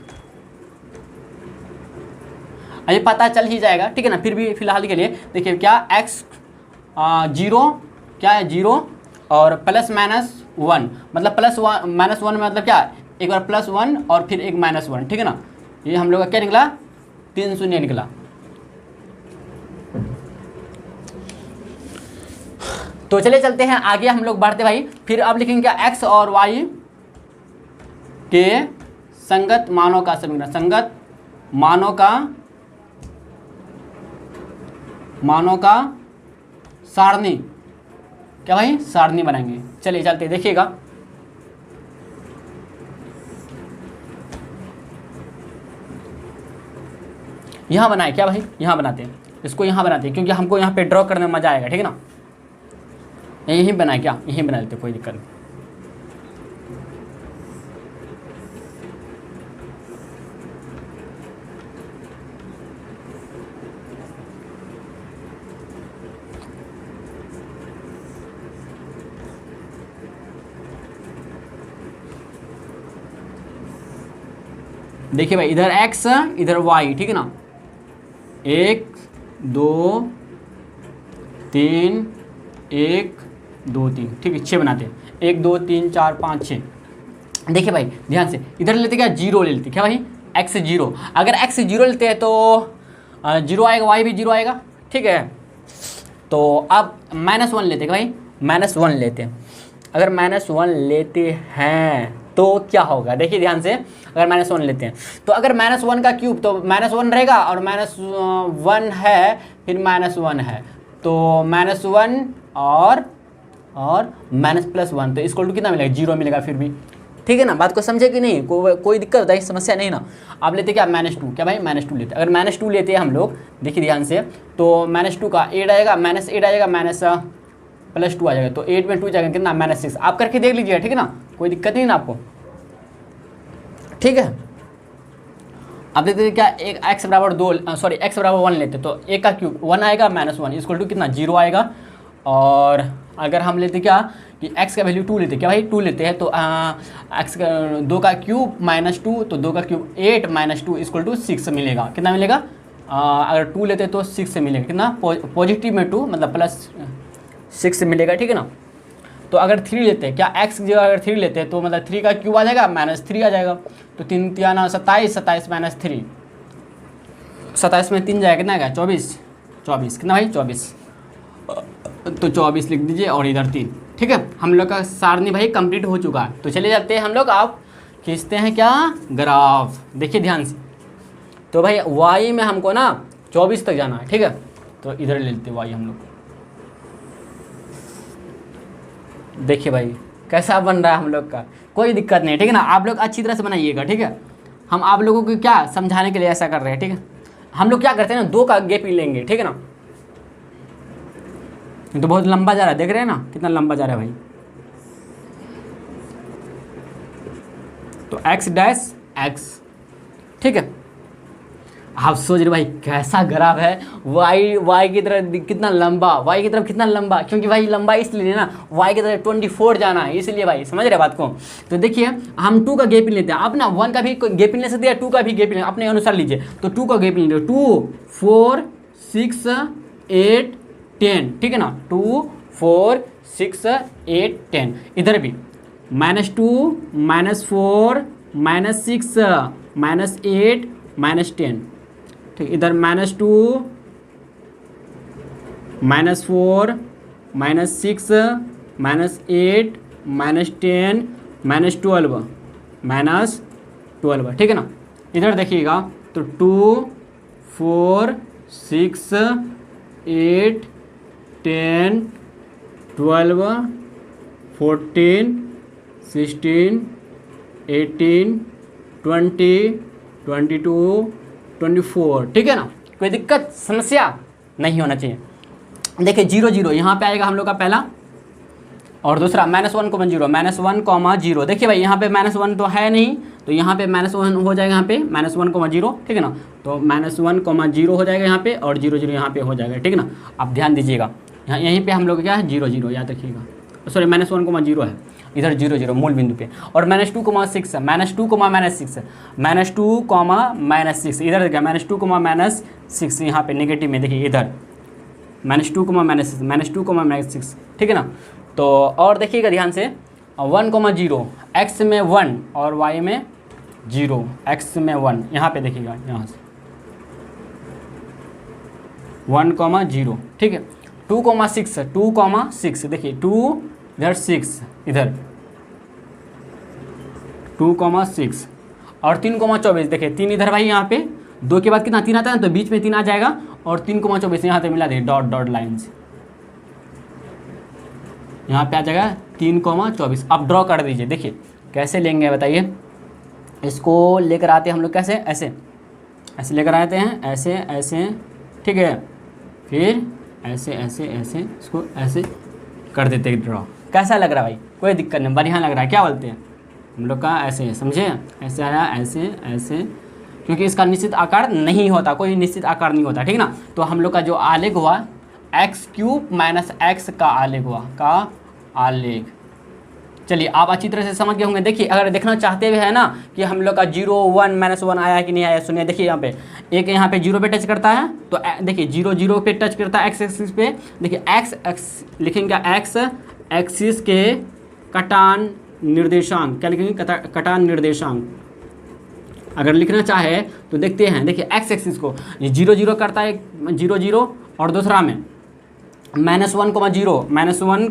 A: ये पता चल ही जाएगा, ठीक है ना। फिर भी फिलहाल के लिए देखिए क्या x 0 क्या है 0 और +-1, मतलब +1 -1 मतलब क्या, एक बार +1 और फिर एक -1, ठीक है ना। ये हम लोग का क्या निकला 3 शून्य निकला। तो चलिए चलते हैं आगे हम लोग बढ़ते भाई। फिर अब लिखेंगे क्या x और y के संगत मानों का समीकरण, संगत मानों का सारणी, क्या भाई सारणी बनाएंगे। चलिए चलते देखिएगा, यहाँ बनाए क्या भाई, यहाँ बनाते हैं, इसको यहाँ बनाते हैं क्योंकि हमको यहाँ पे ड्रॉ करने में मजा आएगा, ठीक है ना। यहीं बनाए क्या, यहीं बना लेते, कोई दिक्कत नहीं। देखिए भाई इधर x इधर y, ठीक है ना, 1 2 3 1 2 3, ठीक है 6 बनाते हैं, 1 2 3 4 5 6। देखिए भाई ध्यान से इधर लेते क्या 0 ले लेते, क्या भाई x 0, अगर x 0 लेते हैं तो 0 आएगा, y भी 0 आएगा, ठीक है। तो अब -1 लेते हैं भाई, -1 लेते हैं, अगर -1 लेते हैं तो क्या होगा, देखिए ध्यान से, अगर -1 लेते हैं तो अगर -1 का क्यूब तो -1 रहेगा और -1 है फिर -1 है, तो -1 और -+1 तो इसको कितना मिलेगा 0 मिलेगा फिर भी, ठीक है ना। बात को समझे कि नहीं, कोई दिक्कत होता है, समस्या नहीं ना। आप लेते क्या -2, क्या भाई -2 लेते, अगर -2 लेते हैं हम लोग, देखिए ध्यान से, तो -2 का 8 आएगा, -8 आएगा, +2 आ जाएगा, तो 8 में 2 जाएगा कितना -6, आप करके देख लीजिए, ठीक है ना, कोई दिक्कत नहीं ना आपको, ठीक है। अब देखते हैं क्या, एक x बराबर 2 सॉरी x बराबर 1 लेते तो 1 का क्यूब 1 आएगा, -1 इक्वल टू कितना 0 आएगा। और अगर हम लेते क्या कि x का वैल्यू 2 लेते, क्या भाई 2 लेते हैं, तो x का 2 का क्यूब -2, तो 2 का क्यूब 8 -2 इक्वल टू 6 मिलेगा, कितना मिलेगा, अगर 2 लेते तो 6 मिलेगा, कितना पॉजिटिव में 2 मतलब +6 मिलेगा, ठीक है ना। तो अगर 3 लेते हैं, क्या x की जगह अगर 3 लेते हैं तो मतलब 3 का क्यूब आ जाएगा -3 आ जाएगा, तो 3 3 27, 27 -3, 27 में 3 जाएगा, कितना आएगा 24, कितना भाई 24, तो 24 लिख दीजिए और इधर 3, ठीक है। हम लोग का सारणी भाई कंप्लीट हो चुका है। तो चले जाते हैं हम लोग, आप खींचते हैं क्या ग्राफ, देखिए ध्यान से। तो भाई y में हमको ना 24 तक जाना है, ठीक है, तो इधर ले लेते y हम लोग। देखिए भाई कैसा बन रहा है हम लोग का, कोई दिक्कत नहीं, ठीक है ना। आप लोग अच्छी तरह से बनाइएगा, ठीक है। हम आप लोगों को क्या समझाने के लिए ऐसा कर रहे हैं, ठीक है। हम लोग क्या करते हैं ना 2 का गैप ही लेंगे, ठीक है ना। तो बहुत लंबा जा रहा है, देख रहे हैं ना कितना लंबा जा रहा है भाई। तो x', ठीक है। आप सोच रहे भाई कैसा ग्राफ है, y की तरफ कितना लंबा, y की तरफ कितना लंबा, क्योंकि भाई लंबा इसलिए ना y की तरफ 24 जाना है, इसलिए भाई समझ रहे बात को। तो देखिए हम 2 का गैप लेते हैं, आप ना 1 का भी गैप ले सकते हैं, 2 का भी गैप ले अपने अनुसार लीजिए। तो 2 का गैप लीजिए, 2 4 6 8 10, ठीक है ना, 2 4 6 8 10, इधर भी -2 -4 -6 -8 -10, ठीक, इधर -2 -4 -6 -8 -10 -12, ठीक है ना। इधर देखिएगा तो 2 4 6 8 10 12 14 16 18 20 22 24, ठीक है ना। कोई दिक्कत समस्या नहीं होना चाहिए। देखिए 0 0 यहाँ पे आएगा हम लोग का पहला, और दूसरा -1, -1, 0। देखिए भाई यहाँ पे -1 तो है नहीं, तो यहाँ पे -1 हो जाएगा, यहाँ पे -1, 0, ठीक है ना। तो -1, 0 हो जाएगा यहाँ पे, और 0 0 यहाँ पे हो जाएगा, ठीक है ना। आप ध्यान दीजिएगा, यहाँ यहीं पे हम लोग क्या है 0 0 याद रखिएगा, सॉरी -1, 0 है इधर 0 0 मूल बिंदु पे, और -2, -6 -2, -2, -6 इधर देखिए, -2, -6 यहाँ पे नेगेटिव में देखिए इधर -2, -6, ठीक है ना। तो और देखिएगा ध्यान से 1, 0, x में 1 और y में 0, x में 1, यहाँ पे देखिएगा, यहाँ से 1, 0, ठीक है। 2, 6 देखिए 2 इधर 6 इधर 2, 6 और 3, 24 देखिए 3 इधर भाई, यहाँ पे 2 के बाद कितना 3 आता है ना, तो बीच में 3 आ जाएगा, और 3, 24 यहाँ पे मिला दे डॉट डॉट लाइन से, यहाँ पे आ जाएगा 3, 24। अब ड्रॉ कर दीजिए, देखिए कैसे लेंगे बताइए। इसको लेकर आते हैं हम लोग कैसे, ऐसे ऐसे लेकर आते हैं, ऐसे ऐसे, ठीक है, फिर ऐसे ऐसे ऐसे इसको ऐसे कर देते हैं ड्रॉ। कैसा लग रहा है भाई, कोई दिक्कत नहीं, बढ़िया लग रहा है, क्या बोलते हैं हम लोग का, ऐसे समझे, ऐसे आया, ऐसे ऐसे, क्योंकि इसका निश्चित आकार नहीं होता, कोई निश्चित आकार नहीं होता, ठीक ना। तो हम लोग का जो आलेख हुआ x³ - x का आलेख हुआ, का आलेख। चलिए आप अच्छी तरह से समझ गए होंगे। देखिए अगर देखना चाहते हुए है ना कि हम लोग का 0 1 -1 आया कि नहीं आया, सुनिए देखिए यहाँ पे एक यहाँ पे 0 पे टच करता है, तो देखिए 0 0 पे टच करता है x एक्सिस पे, देखिए x लिखेंगे x एक्सिस के कटान निर्देशांक, क्या लिखेंगे कटान निर्देशांक। अगर लिखना चाहे तो देखते हैं, देखिए x एक्सिस को 0 0 करता है 0 0, और दूसरा में -1, 0 -1,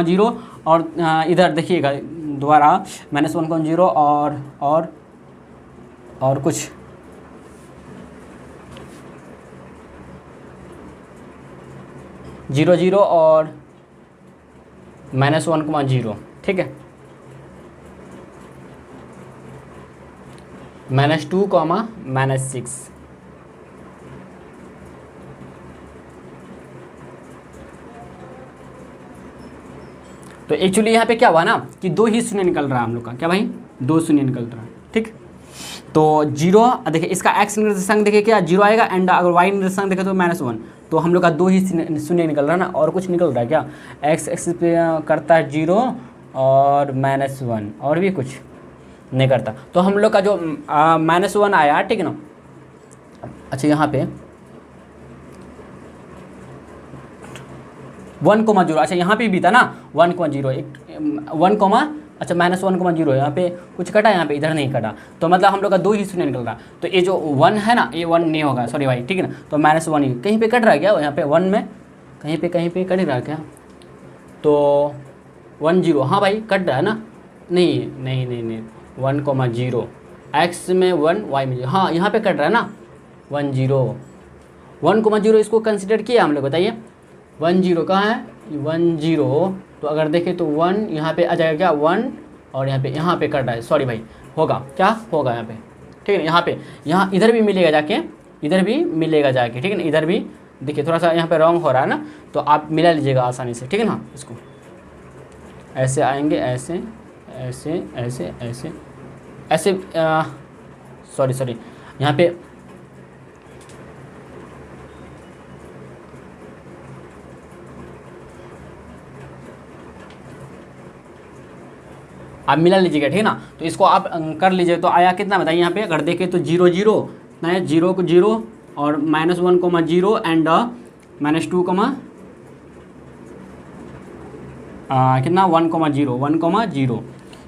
A: 0 और इधर देखिएगा दोबारा -1, 0 और कुछ जीरो 0 और -1, 0, ठीक है, -2, -6। तो एक्चुअली यहाँ पे क्या हुआ ना कि 2 ही शून्य निकल रहा है हम लोग का, क्या भाई 2 शून्य निकल रहा है, ठीक। तो 0 देखिए इसका x निर्देशांक देखिए क्या 0 आएगा, एंड अगर y निर्देशांक देखे तो -1, तो हम लोग का 2 ही शून्य निकल रहा है ना, और कुछ निकल रहा है क्या, x एक्सिस पे करता है 0 और -1, और भी कुछ नहीं करता। तो हम लोग का जो -1 आया, ठीक है ना। अच्छा यहाँ पे 1, 0, अच्छा यहाँ पे भी था ना 1, 0 अच्छा -1, 0 यहाँ पे कुछ कटा, यहाँ पे इधर नहीं कटा, तो मतलब हम लोग का 2 ही शून्य निकल रहा। तो ये जो 1 है ना, ये 1 नहीं होगा, सॉरी भाई, ठीक है ना। तो -1 ही कहीं पे कट रहा है क्या, यहाँ पे 1 में कहीं पे कट रहा है क्या, तो 1 0, हाँ भाई कट रहा है ना, नहीं 1, 0 x में 1 y में 0, हाँ यहाँ पे कट रहा है ना 1 0 1, 0 इसको कंसिडर किया हम लोग, बताइए 1 0 कहाँ है 1 0, तो अगर देखें तो 1 यहाँ पे आ जाएगा क्या 1, और यहाँ पे कट रहा है, सॉरी भाई होगा क्या होगा यहाँ पे, ठीक है ना। यहाँ इधर भी मिलेगा जाके, इधर भी मिलेगा जाके, ठीक है ना। इधर भी देखिए थोड़ा सा यहाँ पे रॉन्ग हो रहा है ना, तो आप मिला लीजिएगा आसानी से, ठीक है ना। इसको ऐसे आएंगे, ऐसे ऐसे ऐसे ऐसे ऐसे, सॉरी यहाँ पे आप मिला लीजिएगा, ठीक है ना। तो इसको आप कर लीजिए, तो आया कितना बताइए। यहाँ पे अगर देखें तो 0 0 ना 0 को 0 और -1, 0 एंड -2, कितना 1,0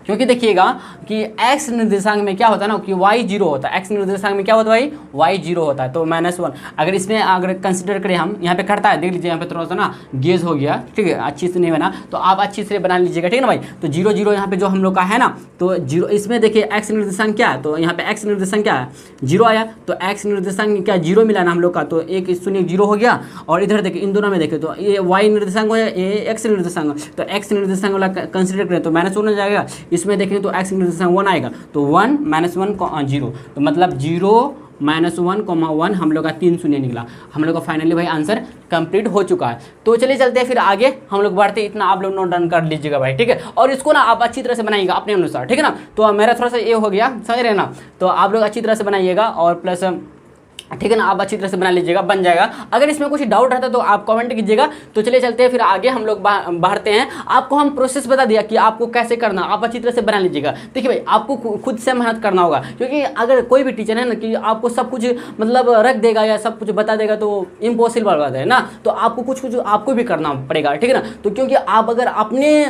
A: क्योंकि देखिएगा कि x निर्देशांक में क्या होता है ना कि y 0 होता है। x निर्देशांक में क्या होता है भाई, y 0 होता है, तो -1। अगर इसमें अगर कंसिडर करें हम, यहाँ पे करता है, देख लीजिए यहाँ पे थोड़ा सा ना गेज हो गया, ठीक है, अच्छी से नहीं बना, तो आप अच्छी से बना लीजिएगा, ठीक है ना भाई। तो 0 0 यहाँ पे जो हम लोग का है ना, तो 0 इसमें देखिए x निर्देशांक क्या है, तो यहाँ पे x निर्देशांक क्या है 0 आया, तो x निर्देशांक क्या 0 मिला ना हम लोग का, तो 1 0 0 हो गया। और इधर देखिए इन दोनों में देखिए तो ये y निर्देशांक हो जाए, ये x निर्देशांक, तो x निर्देशांक वाला कंसिडर करें तो -1 हो जाएगा। इसमें देखें तो x निर्देशांक 1 आएगा, तो 1 -1 0, तो मतलब 0 -1, हम लोग का 3 शून्य निकला। हम लोग का फाइनली भाई आंसर कंप्लीट हो चुका है। तो चलिए चलते हैं फिर आगे, हम लोग बढ़ते, इतना आप लोग नोट डाउन कर लीजिएगा भाई, ठीक है। और इसको ना आप अच्छी तरह से बनाइएगा अपने अनुसार, ठीक है ना। तो मेरा थोड़ा सा ये हो गया, समझ रहे हैं ना, तो आप लोग अच्छी तरह से बनाइएगा और प्लस, ठीक है ना, आप अच्छी तरह से बना लीजिएगा, बन जाएगा। अगर इसमें कुछ डाउट रहता है तो आप कमेंट कीजिएगा। तो चलिए चलते हैं फिर आगे, हम लोग बढ़ते हैं। आपको हम प्रोसेस बता दिया कि आपको कैसे करना, आप अच्छी तरह से बना लीजिएगा। देखिए भाई, आपको खुद से मेहनत करना होगा, क्योंकि अगर कोई भी टीचर है ना कि आपको सब कुछ मतलब रख देगा या सब कुछ बता देगा तो इम्पॉसिबल बात है ना, तो आपको कुछ आपको भी करना पड़ेगा, ठीक है ना। तो क्योंकि आप अगर अपने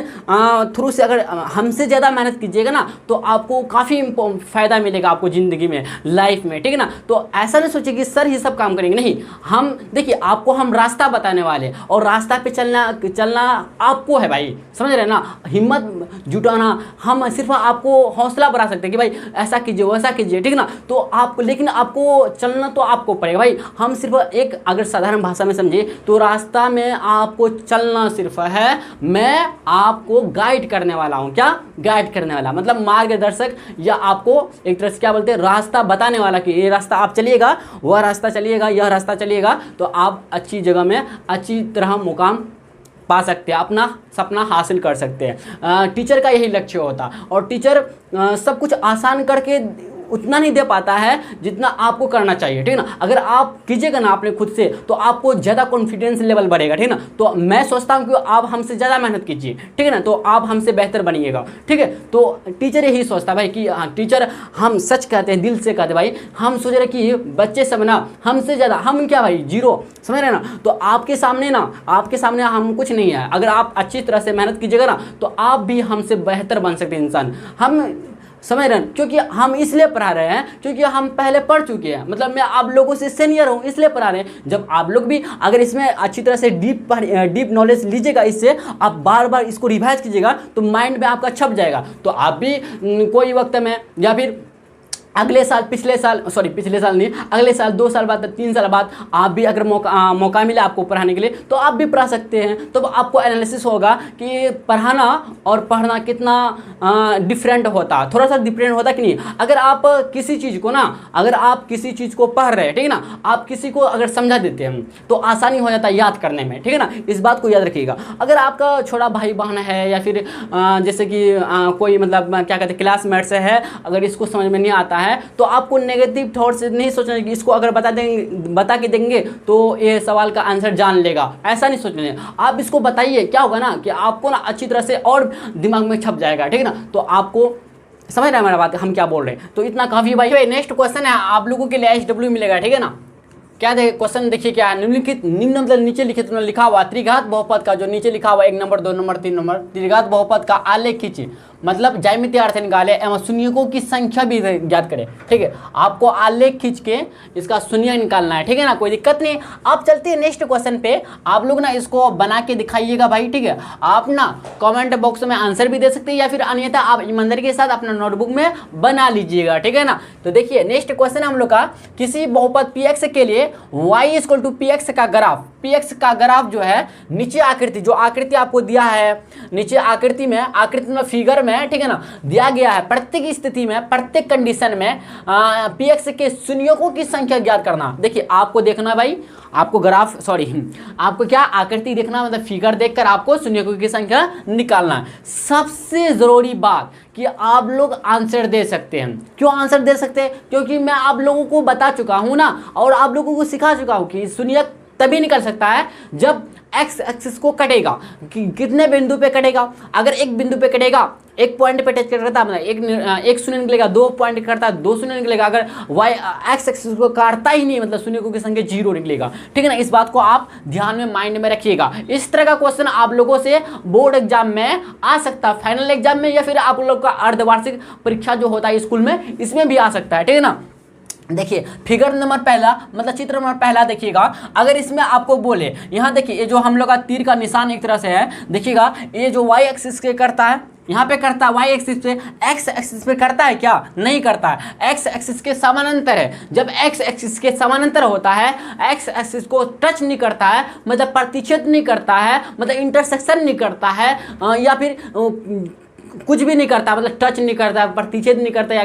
A: थ्रू से अगर हमसे ज़्यादा मेहनत कीजिएगा ना, तो आपको काफ़ी फ़ायदा मिलेगा आपको ज़िंदगी में, लाइफ में, ठीक है ना। तो ऐसा नहीं सोचिए कि सर ही सब काम करेंगे, नहीं। हम देखिए, आपको हम रास्ता बताने वाले, और रास्ता पे चलना आपको है भाई, समझ रहे हैं ना। हिम्मत जुटाना, हम सिर्फ आपको हौसला बढ़ा सकते हैं कि भाई ऐसा कीजिए वैसा कीजिए, ठीक है ना। तो आपको, लेकिन आपको चलना तो आपको पड़ेगा भाई। हम सिर्फ एक, अगर साधारण भाषा में समझे तो रास्ता में आपको चलना सिर्फ है, मैं आपको गाइड करने वाला हूँ। क्या गाइड करने वाला मतलब मार्गदर्शक, या आपको एक तरह से क्या बोलते हैं, रास्ता बताने वाला कि ये रास्ता आप चलिएगा, वह रास्ता चलिएगा, यह रास्ता चलिएगा, तो आप अच्छी जगह में अच्छी तरह मुकाम पा सकते हैं, अपना सपना हासिल कर सकते हैं। टीचर का यही लक्ष्य होता, और टीचर सब कुछ आसान करके उतना नहीं दे पाता है जितना आपको करना चाहिए, ठीक है ना। अगर आप कीजिएगा ना अपने खुद से, तो आपको ज़्यादा कॉन्फिडेंस लेवल बढ़ेगा, ठीक है ना। तो मैं सोचता हूँ कि आप हमसे ज़्यादा मेहनत कीजिए, ठीक है ना, तो आप हमसे बेहतर बनिएगा, ठीक है। तो टीचर यही सोचता है भाई कि हाँ, टीचर हम सच कहते हैं, दिल से कहते हैं भाई, हम सोच रहे कि बच्चे सब ना हमसे ज़्यादा, हम क्या भाई 0, समझ रहे हैं ना। तो आपके सामने हम कुछ नहीं है। अगर आप अच्छी तरह से मेहनत कीजिएगा ना, तो आप भी हमसे बेहतर बन सकते हैं इंसान। हम समझ रहे हैं, क्योंकि हम इसलिए पढ़ा रहे हैं क्योंकि हम पहले पढ़ चुके हैं, मतलब मैं आप लोगों से सीनियर हूँ इसलिए पढ़ा रहे हैं। जब आप लोग भी अगर इसमें अच्छी तरह से डीप नॉलेज लीजिएगा, इससे आप बार बार इसको रिवाइज कीजिएगा, तो माइंड में आपका छप जाएगा। तो आप भी कोई वक्त में, या फिर अगले साल, पिछले साल नहीं, अगले साल 2 साल बाद, 3 साल बाद, आप भी अगर मौका मिले आपको पढ़ाने के लिए, तो आप भी पढ़ा सकते हैं। तो आपको एनालिसिस होगा कि पढ़ाना और पढ़ना कितना डिफरेंट होता है, थोड़ा सा डिफरेंट होता कि नहीं। अगर आप किसी चीज़ को पढ़ रहे हैं, ठीक है ना, आप किसी को अगर समझा देते हैं तो आसानी हो जाता है याद करने में, ठीक है ना। इस बात को याद रखिएगा। अगर आपका छोटा भाई बहन है, या फिर जैसे कि कोई मतलब क्या कहते हैं क्लासमेट से है, अगर इसको समझ में नहीं आता है, तो आपको नेगेटिव थॉट से नहीं सोचना कि इसको अगर बता के देंगे तो ये सवाल का आंसर जान लेगा, ऐसा नहीं सोचना। आप इसको बताइए, क्या होगा ना कि आपको ना अच्छी तरह से और दिमाग में छप जाएगा, ठीक है ना। तो आपको समझ रहा है मेरा बात, हम क्या बोल रहे हैं। तो इतना काफ़ी भाई। नेक्स्ट क्वेश्चन है आप लोगों के लिए HW मिलेगा, ठीक है ना। क्या क्वेश्चन देखिए क्या है, निम्न मतलब नीचे लिखित में लिखा हुआ त्रिघात बहुपद का, जो नीचे लिखा हुआ 1 नंबर 2 नंबर 3 नंबर, त्रिघात बहुपद का आलेख खींचे, मतलब ज्यामितीय अर्थ निकाले एवं शून्यकों की संख्या भी ज्ञात करें, ठीक है। आपको आलेख खींच के इसका शून्य निकालना है, ठीक है ना, कोई दिक्कत नहीं। आप चलते हैं नेक्स्ट क्वेश्चन पे। आप लोग ना इसको बना के दिखाइएगा भाई, ठीक है। आप ना कमेंट बॉक्स में आंसर भी दे सकते हैं, या फिर अन्यथा आप ईमानदारी के साथ अपना नोटबुक में बना लीजिएगा, ठीक है ना। तो देखिए नेक्स्ट क्वेश्चन हम लोग का, किसी बहुपद Px के लिए y = Px का ग्राफ, Px का ग्राफ जो है, नीचे आकृति, जो आकृति आपको दिया है नीचे आकृति में फिगर में, ठीक है ना, दिया गया है प्रत्येक स्थिति में, प्रत्येक कंडीशन में Px के शून्यकों की संख्या ज्ञात करना। देखिए आपको देखना भाई, आपको आपको क्या आकृति देखना, मतलब फिगर देखकर आपको शून्यकों की संख्या निकालना है। सबसे जरूरी बात कि आप लोग आंसर दे सकते हैं। क्यों आंसर दे सकते हैं? क्योंकि मैं आप लोगों को बता चुका हूं ना, और आप लोगों को सिखा चुका हूं कि शून्यक तभी निकल सकता है जब एक्स एक्सिस को कटेगा। कितने बिंदु पे कटेगा? अगर एक बिंदु पे कटेगा, एक पॉइंट पे टच करता है, मतलब एक शून्य निकलेगा, 2 पॉइंट करता है 2 शून्य निकलेगा। अगर वाई एक्स एक्सिस को काटता ही नहीं, मतलब शून्य की संख्या 0 निकलेगा। ठीक है ना, इस बात को आप ध्यान में माइंड में रखिएगा। इस तरह का क्वेश्चन आप लोगों से बोर्ड एग्जाम में आ सकता है, फाइनल एग्जाम में, या फिर आप लोग का अर्धवार्षिक परीक्षा जो होता है स्कूल में, इसमें भी आ सकता है। ठीक है ना, देखिए फिगर नंबर पहला, मतलब चित्र नंबर पहला देखिएगा। अगर इसमें आपको बोले, यहाँ देखिए ये जो हम लोग का तीर का निशान एक तरह से है, देखिएगा ये जो वाई एक्सिस के करता है, यहाँ पे करता है वाई एक्सिस पे, एक्स एक्सिस पे करता है क्या? नहीं करता है, एक्स एक्सिस के समानांतर है। जब एक्स एक्सिस के समानांतर होता है, एक्स एक्सिस को टच नहीं करता है, मतलब प्रतिच्छेद नहीं करता है, मतलब इंटरसेक्शन नहीं करता है, या फिर कुछ भी नहीं करता, मतलब टच नहीं करता, प्रतिच्छेद नहीं करता, या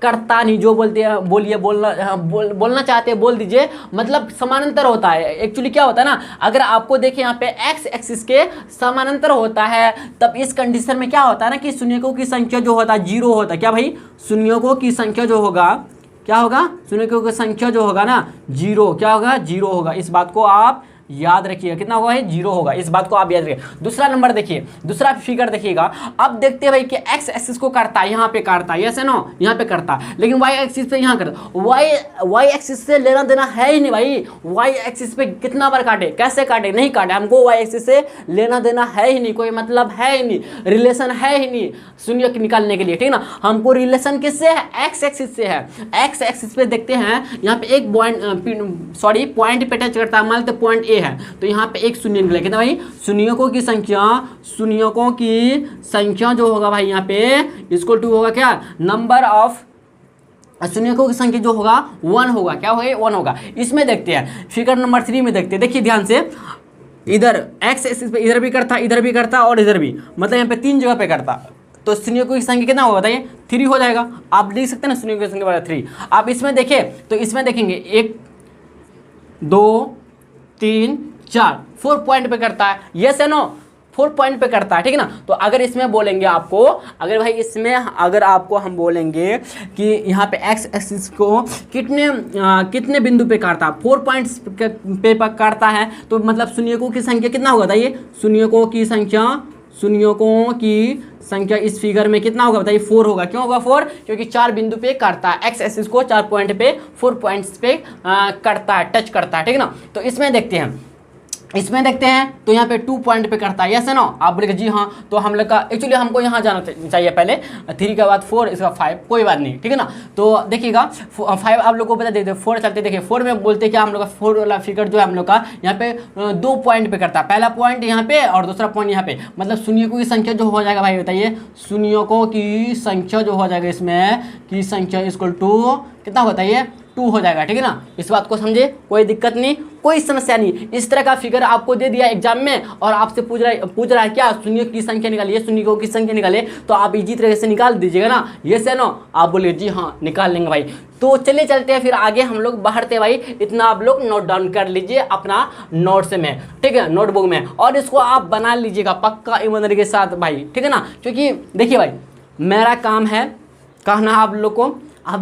A: करता नहीं, जो बोलते हैं बोलिए, बोलना चाहते हैं बोल दीजिए, मतलब समानांतर होता है। एक्चुअली क्या होता है ना, अगर आपको देखिए यहाँ पे एक्स एक्सिस के समानांतर होता है, तब इस कंडीशन में क्या होता है ना कि शून्यकों की संख्या जो होता है 0 होता है। क्या भाई? शून्यकों की संख्या जो होगा, क्या होगा? शून्यकों की संख्या जो होगा ना 0, क्या होगा? 0 होगा। इस बात को आप याद रखिएगा। कितना होगा? 0 होगा। इस बात को आप याद रखिए। दूसरा नंबर देखिए, दूसरा फिगर देखिएगा। अब देखते हैं भाई कि एक्स एक्सिस को काटता है, यहाँ पे काटता है, यस है नो, यहाँ पे करता है, लेकिन वाई एक्सिस पे यहाँ करता। वाई एक्सिस से लेना देना है ही नहीं भाई। वाई एक्सिस पे कितना बार काटे, कैसे काटे, नहीं काटे, हमको वाई एक्सिस से लेना देना है ही नहीं, कोई मतलब है ही नहीं, रिलेशन है ही नहीं शून्य निकालने के लिए। ठीक है ना, हमको रिलेशन किससे है? एक्स एक्सिस से है। एक्स एक्सिस पे देखते हैं, यहाँ पे एक पॉइंट पे टच करता है, मान लेते पॉइंट ए है, तो यहाँ पे एक शून्य निकलेगा। कितना भाई? शून्यकों की संख्या जो होगा भाई यहाँ पे इसको 2 होगा। क्या? नंबर ऑफ शून्यकों की संख्या जो होगा 1 होगा। क्या होगा? 1 होगा। इसमें देखते हैं, फिगर नंबर 3 में देखते हैं। देखिए ध्यान से, इधर एक्स एक्सिस पे इधर भी करता, इधर भी करता और इधर भी, मतलब यहाँ पे 3 जगह पे करता, तो शून्यकों की संख्या कितना होगा बताइए? 3 हो जाएगा। आप देख सकते हैं ना शून्यकों की संख्या 3। आप इसमें देखें तो इसमें देखेंगे 1 2 3 4, 4 पॉइंट पे करता है, यस है नो, 4 पॉइंट पे करता है। ठीक है ना, तो अगर इसमें बोलेंगे आपको, अगर भाई इसमें अगर आपको हम बोलेंगे कि यहाँ पे एक्स एक्सिस को कितने बिंदु पे काटता है, 4 पॉइंट्स पे काटता है, तो मतलब शून्यकों की संख्या कितना होगा बताइए? शून्यकों की संख्या इस फिगर में कितना होगा बताइए? 4 होगा। क्यों होगा 4? क्योंकि 4 बिंदु पे काटता है, एक्स एक्सिस को 4 पॉइंट पे 4 पॉइंट्स पे करता है, टच करता है। ठीक है ना, तो इसमें देखते हैं, तो यहाँ पे 2 पॉइंट पे करता है, यस है ना। आप बोलेंगे जी हाँ, तो हम लोग का एक्चुअली हमको यहाँ जाना चाहिए पहले, 3 के बाद 4, इसका 5, कोई बात नहीं। ठीक है ना, तो देखिएगा 5 आप लोग को बता देते, 4 चलते। देखिए 4 में बोलते क्या, हम लोग का 4 वाला फिगर जो है हम लोग का यहाँ पे 2 पॉइंट पे करता है, पहला पॉइंट यहाँ पे और दूसरा पॉइंट यहाँ पे, मतलब शून्यकों की संख्या जो हो जाएगा भाई बताइए? शून्यकों की संख्या जो हो जाएगा इसमें की संख्या इक्वल टू कितना होता है? 2 हो जाएगा। ठीक है ना, इस बात को समझे, कोई दिक्कत नहीं, कोई समस्या नहीं। इस तरह का फिगर आपको दे दिया एग्जाम में और आपसे पूछ रहा है क्या शून्य की संख्या निकालिए, शून्यकों की संख्या निकालिए, तो आप इजी तरह से निकाल दीजिएगा ना, ये से नो, आप बोलिए जी हाँ निकाल लेंगे भाई। तो चलिए चलते हैं फिर आगे हम लोग बढ़ते भाई। इतना आप लोग नोट डाउन कर लीजिए अपना नोट्स में, ठीक है, नोटबुक में, और इसको आप बना लीजिएगा पक्का ईमानदारी के साथ भाई। ठीक है ना, क्योंकि देखिए भाई मेरा काम है कहना आप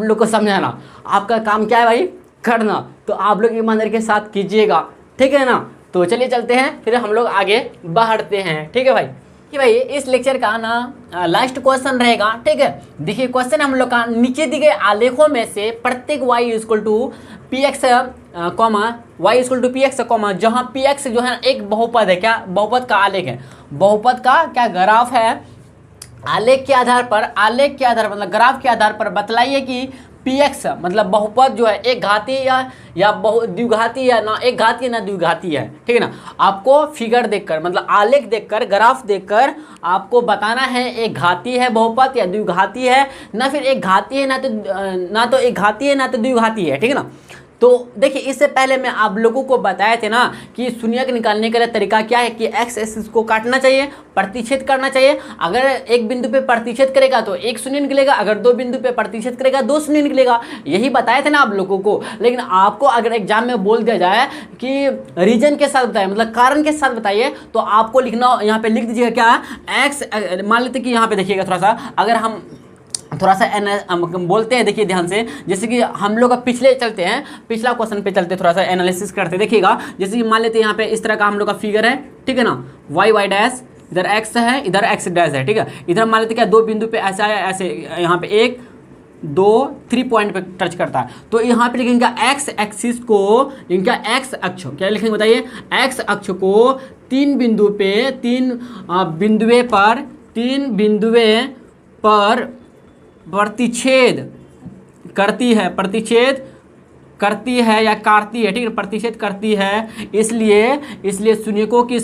A: लोग को समझाना, आपका काम क्या है भाई? करना। तो आप लोग ईमानदारी के साथ कीजिएगा, ठीक है ना। तो चलिए चलते हैं फिर हम लोग आगे बढ़ते हैं, ठीक है भाई। कि भाई इस लेक्चर का ना लास्ट क्वेश्चन रहेगा, ठीक है। देखिए क्वेश्चन हम लोग का, नीचे दिए गए आलेखों में से प्रत्येक y equal to p x comma y equal to p x comma, जहाँ पी एक्स जो है एक बहुपद है, क्या बहुपद का आलेख है, बहुपद का क्या ग्राफ है, आलेख के आधार पर मतलब ग्राफ के आधार पर बतलाइए कि px मतलब बहुपद जो है एक घाती या द्विघाती है, ना एक घाती है ना द्विघाती है, ठीक है ना। आपको फिगर देखकर मतलब आलेख देखकर, ग्राफ देखकर आपको बताना है एक घाती है बहुपद या द्विघाती है, ना फिर एक घाती है ना तो एक घाती है ना तो द्विघाती है, ठीक है ना। तो देखिए इससे पहले मैं आप लोगों को बताए थे ना कि शून्यक निकालने का तरीका क्या है कि एक्स एक्सिस को काटना चाहिए, प्रतिच्छेद करना चाहिए। अगर एक बिंदु पे प्रतिच्छेद करेगा तो एक शून्य निकलेगा, अगर 2 बिंदु पे प्रतिच्छेद करेगा 2 शून्य निकलेगा। यही बताए थे ना आप लोगों को। लेकिन आपको अगर एग्जाम में बोल दिया जाए कि रीजन के साथ बताइए, मतलब कारण के साथ बताइए, तो आपको लिखना, यहाँ पे लिख दीजिएगा क्या, एक्स, मान लेते कि यहाँ पे देखिएगा थोड़ा सा, अगर हम थोड़ा सा बोलते हैं, देखिए ध्यान से, जैसे कि हम लोग पिछले चलते हैं, पिछला क्वेश्चन पे चलते, थोड़ा सा एनालिसिस करते, देखिएगा। जैसे कि मान लेते हैं यहाँ पे इस तरह का हम लोग का फिगर है, ठीक है ना, वाई वाई डैश, इधर एक्स है, इधर एक्स डैश है, ठीक है। इधर मान लेते क्या, दो बिंदु पे ऐसा है, ऐसे यहाँ पे 1 2 3 पॉइंट पे टच करता है, तो यहाँ पे लिखेंगे एक्स एक्सिस को, इनका एक्स अक्ष क्या लिखेंगे बताइए, एक्स अक्ष को 3 बिंदु पे, 3 बिंदुए पर प्रतिच्छेद करती है या काटती है, ठीक है, प्रतिच्छेद करती है, इसलिए शून्यकों की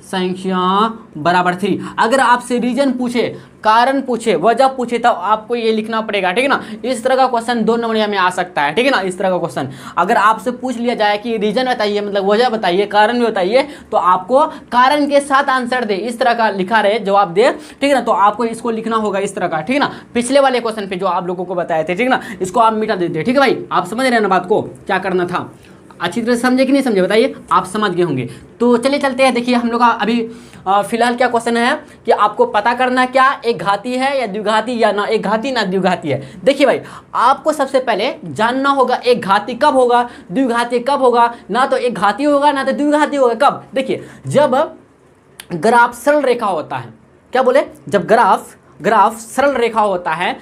A: संख्या बराबर 3। अगर आपसे रीजन पूछे, कारण पूछे, वजह पूछे, तब आपको ये लिखना पड़ेगा, ठीक है ना। इस तरह का क्वेश्चन 2 नंबरिया में आ सकता है, ठीक है ना। इस तरह का क्वेश्चन अगर आपसे पूछ लिया जाए कि रीजन बताइए, मतलब वजह बताइए, कारण भी बताइए, तो आपको कारण के साथ आंसर दे, इस तरह का लिखा रहे, जवाब दे, ठीक है ना। तो आपको इसको लिखना होगा इस तरह का, ठीक है ना। पिछले वाले क्वेश्चन पे जो आप लोगों को बताए थे, ठीक है ना, इसको आप मिटा देते, ठीक है भाई। आप समझ रहे हैं ना बात को, क्या करना था, अच्छी तरह से समझे कि नहीं समझे बताइए, आप समझ गए होंगे। तो चलिए चलते हैं, देखिए हम लोग का अभी फिलहाल क्या क्वेश्चन है कि आपको पता करना क्या, एक घाती है या द्विघाती, या ना एक घाती ना द्विघाती है। देखिए भाई, आपको सबसे पहले जानना होगा एक घाती कब होगा, द्विघाती कब होगा। ना तो एक घाती होगा ना तो द्विघाती होगा, कब, देखिए जब ग्राफ सरल रेखा होता है, क्या बोले, जब ग्राफ सरल रेखा होता है,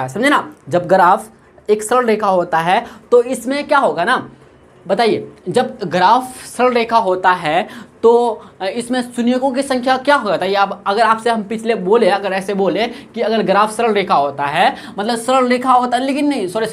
A: समझे ना। जब ग्राफ एक सरल रेखा होता है तो इसमें क्या होगा ना, बताइए, जब ग्राफ सरल रेखा होता है तो इसमें शून्यकों की संख्या क्या होगा बताइए। अब अगर आपसे हम पिछले बोले, अगर ऐसे बोले कि अगर ग्राफ सरल रेखा होता है, मतलब सरल रेखा होता है, लेकिन नहीं, सॉरी,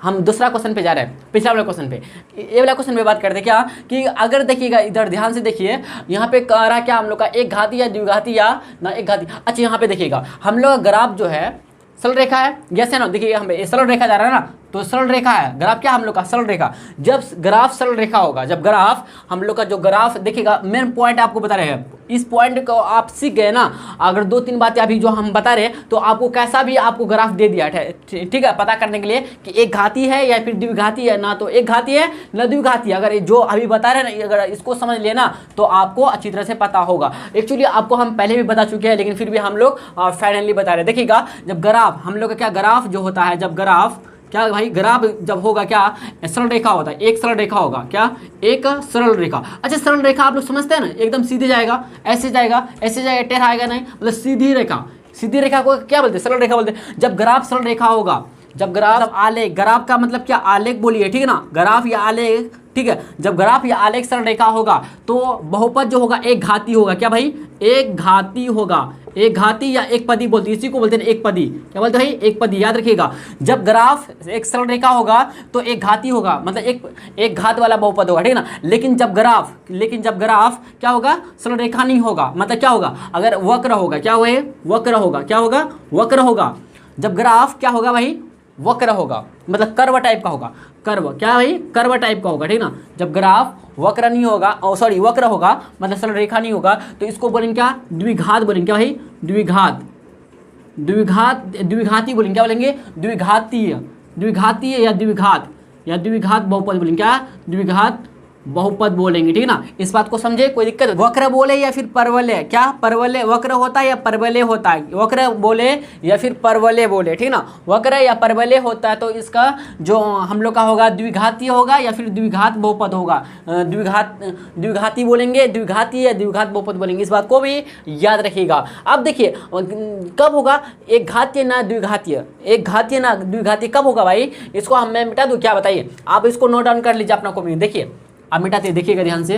A: हम दूसरा क्वेश्चन पे जा रहे हैं, पिछला वाला क्वेश्चन पे, ये वाला क्वेश्चन पे बात करते हैं क्या, कि अगर देखिएगा इधर ध्यान से देखिए, यहाँ पे कह रहा क्या हम लोग का, एक घाती या द्विघाती या ना एक घाती। अच्छा, यहाँ पे देखिएगा हम लोग का ग्राफ जो है सरल रेखा है, यस है ना, देखिए हम सरल रेखा जा रहा है ना, तो सरल रेखा है, ग्राफ क्या हम लोग का सरल रेखा। जब ग्राफ सरल रेखा होगा, जब ग्राफ हम लोग का जो ग्राफ देखिएगा, मेन पॉइंट आपको बता रहे हैं, इस पॉइंट को आप सीख गए ना। अगर 2-3 बातें अभी जो हम बता रहे हैं, तो आपको कैसा भी आपको ग्राफ दे दिया, ठीक है, पता करने के लिए कि एक घाती है या फिर द्विघाती है, ना तो एक घाती है ना द्विघाती है। अगर जो अभी बता रहे हैं ना, अगर इसको समझ लेना तो आपको अच्छी तरह से पता होगा। एक्चुअली आपको हम पहले भी बता चुके हैं, लेकिन फिर भी हम लोग फाइनली बता रहे हैं। देखिएगा, जब ग्राफ हम लोग का क्या, ग्राफ जो होता है, जब ग्राफ क्या भाई, ग्राफ जब होगा क्या, सरल रेखा होता है, एक सरल रेखा होगा, क्या, एक सरल रेखा। अच्छा, सरल रेखा आप लोग समझते हैं ना, एकदम सीधे जाएगा, ऐसे जाएगा, टेढ़ा आएगा नहीं, मतलब सीधी रेखा को क्या बोलते हैं, सरल रेखा बोलते हैं। जब ग्राफ सरल रेखा होगा, जब ग्राफ आलेख, ग्राफ का मतलब क्या, आलेख बोलिए, ठीक है ना, ग्राफ या आलेख, ठीक है। जब ग्राफ या आलेख सरल रेखा होगा तो बहुपद जो होगा एक घाती होगा, क्या भाई, एक घाती होगा, एक घाती या एक पदी बोलते हैं, इसी को बोलते हैं एक पदी, क्या बोलते हैं भाई, एक पदी, याद रखिएगा। जब ग्राफ एक सरल रेखा होगा तो एक घाती होगा, मतलब एक घात वाला बहुपद होगा, ठीक है ना। लेकिन जब ग्राफ क्या होगा, सरल रेखा नहीं होगा, मतलब क्या होगा, अगर वक्र होगा, क्या होगा, वक्र होगा। जब ग्राफ क्या होगा भाई, वक्र होगा, मतलब कर्व टाइप का होगा, कर्व क्या भाई, कर्व टाइप का होगा, ठीक ना। जब ग्राफ वक्र नहीं होगा, वक्र होगा, मतलब सरल रेखा नहीं होगा, तो इसको बोलेंगे क्या, द्विघात बोलेंगे, क्या भाई, द्विघाती बोलेंगे, क्या बोलेंगे, द्विघातीय या द्विघात बहुपद बोलेंगे, क्या, द्विघात बहुपद बोलेंगे, ठीक है ना। इस बात को समझे, कोई दिक्कत, वक्र बोले या फिर परवलय, क्या परवलय, वक्र होता है या परवलय होता है, वक्र बोले या फिर परवलय बोले, ठीक ना, वक्र या परवलय होता है तो इसका जो हम लोग का होगा द्विघाती होगा या फिर द्विघात बहुपद होगा, द्विघाती बोलेंगे, द्विघाती या द्विघात बहुपद बोलेंगे, इस बात को भी याद रखिएगा। अब देखिए कब होगा एक घातीय ना द्विघातीय, एक घातीय ना द्विघातीय कब होगा भाई, इसको मैं मिटा दूं क्या, बताइए, आप इसको नोट डाउन कर लीजिए अपना कॉपी में, देखिए अब मिटाते, देखिएगा ध्यान से।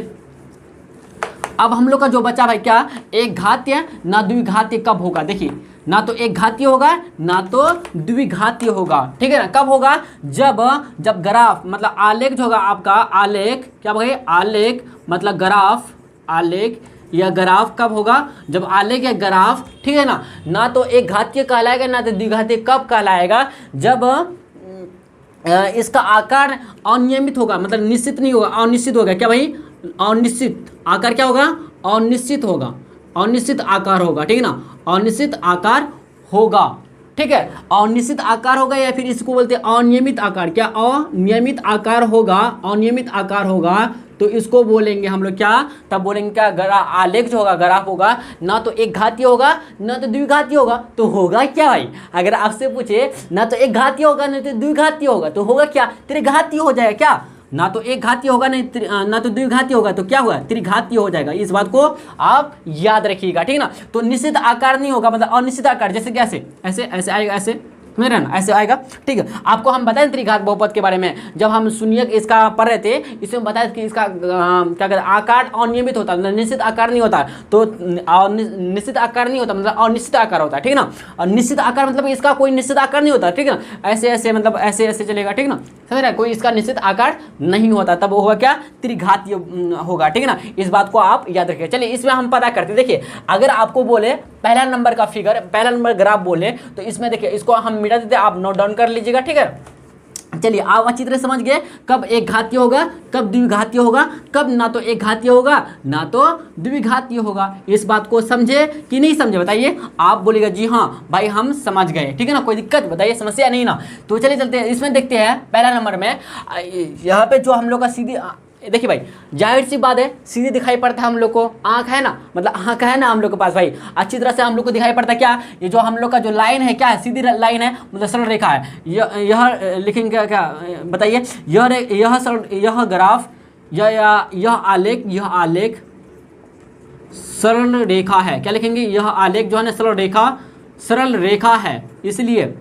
A: अब हम लोग का जो बचा भाई क्या, एक घातीय ना द्विघातीय कब होगा, देखिए, ना तो एक घातीय होगा ना तो द्विघातीय होगा, ठीक है ना। कब होगा, जब ग्राफ मतलब आलेख जो होगा आपका, आलेख क्या भाई, आलेख मतलब ग्राफ, आलेख या ग्राफ कब होगा, जब आलेख या ग्राफ, ठीक है ना तो एक घातीय कहलाएगा ना तो द्विघातीय कब कहलाएगा, जब इसका आकार अनियमित होगा, मतलब निश्चित नहीं होगा, अनिश्चित होगा, क्या भाई, अनिश्चित आकार, क्या होगा, अनिश्चित होगा, अनिश्चित आकार होगा, ठीक है ना, अनिश्चित आकार होगा, ठीक है। अनिश्चित आकार होगा या फिर इसको बोलते हैं अनियमित आकार। क्या अनियमित आकार होगा, अनियमित आकार होगा तो इसको बोलेंगे हम लोग क्या, तब बोलेंगे क्या, आलेख जो होगा, ग्राफ होगा, ना तो एक घातीय होगा ना तो द्विघातीय होगा। तो होगा क्या भाई, अगर आपसे पूछे ना तो एक घातीय होगा ना तो द्विघातीय होगा तो होगा क्या, त्रिघातीय हो जाएगा। क्या, ना तो एक घातीय होगा ना तो द्विघातीय होगा तो क्या होगा, त्रिघातीय हो जाएगा। इस बात को आप याद रखिएगा, ठीक ना। तो निश्चित आकार नहीं होगा, मतलब अनिश्चित आकार, जैसे कैसे, ऐसे ऐसे आएगा, ऐसे मेरा ना ऐसे आएगा, ठीक है। आपको हम बताएं त्रिघात बहुपद के बारे में, जब हम शून्य इसका पढ़ रहे थे, इसमें बताया कि इसका क्या कहते हैं, आकार अनियमित होता है, निश्चित आकार नहीं होता। तो निश्चित आकार नहीं होता मतलब अनिश्चित आकार होता है, ठीक ना। और निश्चित आकार मतलब इसका कोई निश्चित आकार नहीं होता, ठीक है ना। ऐसे ऐसे मतलब ऐसे ऐसे चलेगा, ठीक ना, समझ रहे, कोई इसका निश्चित आकार नहीं होता, तब वो होगा क्या, त्रिघातीय होगा, ठीक है ना। इस बात को आप याद रखिए। चलिए इसमें हम पता करते, देखिए अगर आपको बोले पहला नंबर का फिगर, पहला नंबर ग्राफ बोले, तो इसमें देखिए इसको हम मिटा देते, आप नोट डाउन कर लीजिएगा, ठीक है। चलिए आप अच्छी तरह समझ गए कब एक घातीय होगा, कब द्विघातीय होगा, कब ना तो एक घातीय होगा ना तो द्विघातीय होगा। इस बात को समझे कि नहीं समझे बताइए। आप बोलेगा जी हाँ भाई हम समझ गए, ठीक है ना, कोई दिक्कत बताइए, समस्या नहीं ना। तो चलिए चलते हैं, इसमें देखते हैं पहला नंबर में, यहाँ पे जो हम लोग का सीधी, देखिए भाई जाहिर सी बात है, सीधी दिखाई पड़ता है हम लोग को, आंख है ना, मतलब आंख है ना हम लोग के पास भाई, अच्छी तरह से हम लोग को दिखाई पड़ता है। क्या, ये जो हम लोग का जो लाइन है क्या है, सीधी लाइन है, मतलब सरल रेखा है। यह लिखेंगे क्या, क्या बताइए, यह ग्राफ, यह आलेख सरल रेखा है। क्या लिखेंगे, यह आलेख जो है ना सरल रेखा है। इसलिए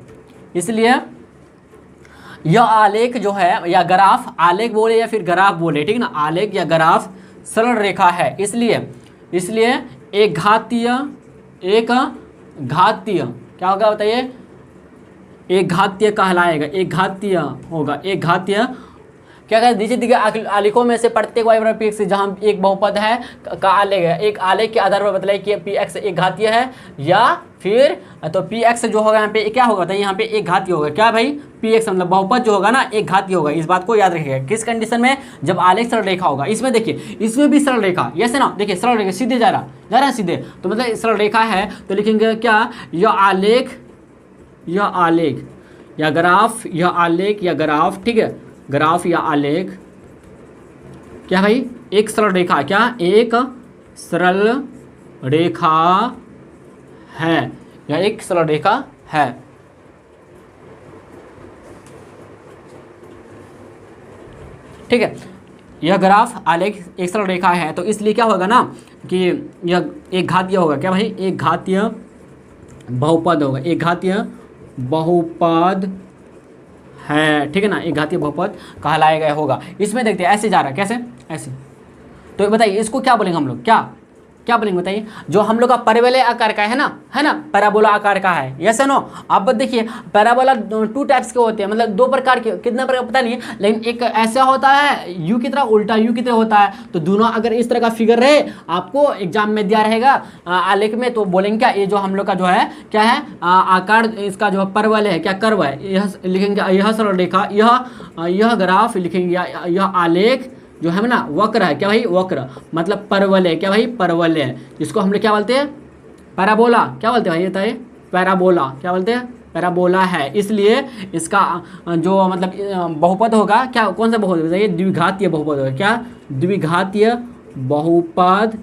A: यह आलेख जो है या ग्राफ, आलेख बोले या फिर ग्राफ बोले, ठीक ना, आलेख या ग्राफ सरल रेखा है। इसलिए एक घातीय क्या होगा बताइए, एक घातीय कहलाएगा, एक घातीय होगा, एक घातीय क्या कहते हैं, नीचे आलेखों में से प्रत्येक y बराबर px जहाँ एक बहुपद है का आलेख है, एक आलेख के आधार पर बताइए कि px एक घातीय है या फिर, तो px जो होगा यहाँ पे क्या होगा बताइए, यहाँ पे एक घातीय होगा। क्या भाई, px मतलब बहुपद जो होगा ना एक घातीय होगा। इस बात को याद रखिएगा, किस कंडीशन में, जब आलेख सरल रेखा होगा। इसमें देखिए, इसमें भी सरल रेखा, यस ना, देखिए सरल रेखा सीधे जा रहा है सीधे, तो मतलब सरल रेखा है, तो लिखेंगे क्या, यह आलेख या ग्राफ, यह आलेख या ग्राफ, ठीक है, ग्राफ या आलेख क्या भाई, एक सरल रेखा, क्या एक सरल रेखा है या एक सरल रेखा है। ठीक है, यह ग्राफ आलेख एक सरल रेखा है, तो इसलिए क्या होगा ना कि यह एक घातीय होगा। क्या भाई, एक घातीय बहुपद होगा, एक घातीय बहुपद है, ठीक है ना, एक घातीय बहुपद कहलाएगा होगा। इसमें देखते हैं ऐसे जा रहा है, कैसे, ऐसे, तो बताइए इसको क्या बोलेंगे हम लोग, क्या बोलेंगे बताइए, जो हम लोग का परवलय आकार का है ना, पैराबोला आकार का है, यस नो। अब देखिए पैराबोला 2 टाइप्स के होते हैं, मतलब 2 प्रकार के, कितना प्रकार पता नहीं है, लेकिन एक ऐसा होता है यू की तरह, उल्टा यू की तरह होता है। तो दोनों अगर इस तरह का फिगर रहे, आपको एग्जाम में दिया रहेगा आलेख में, तो बोलेंगे क्या, ये जो हम लोग का जो है क्या है, आकार इसका जो परवलय है, क्या कर्व है, यह लिखेंगे, यह सरल रेखा, यह ग्राफ लिखेंगे, यह आलेख जो है ना वक्र है। क्या भाई, वक्र मतलब परवलय, क्या भाई, परवलय, जिसको हम लोग क्या बोलते हैं, पैराबोला, क्या बोलते हैं भाई बताइए, पैराबोला, क्या बोलते हैं, पैराबोला है। इसलिए इसका जो मतलब बहुपद होगा, क्या, कौन सा बहुपद बताइए, द्विघातीय बहुपद होगा। क्या, द्विघातीय बहुपद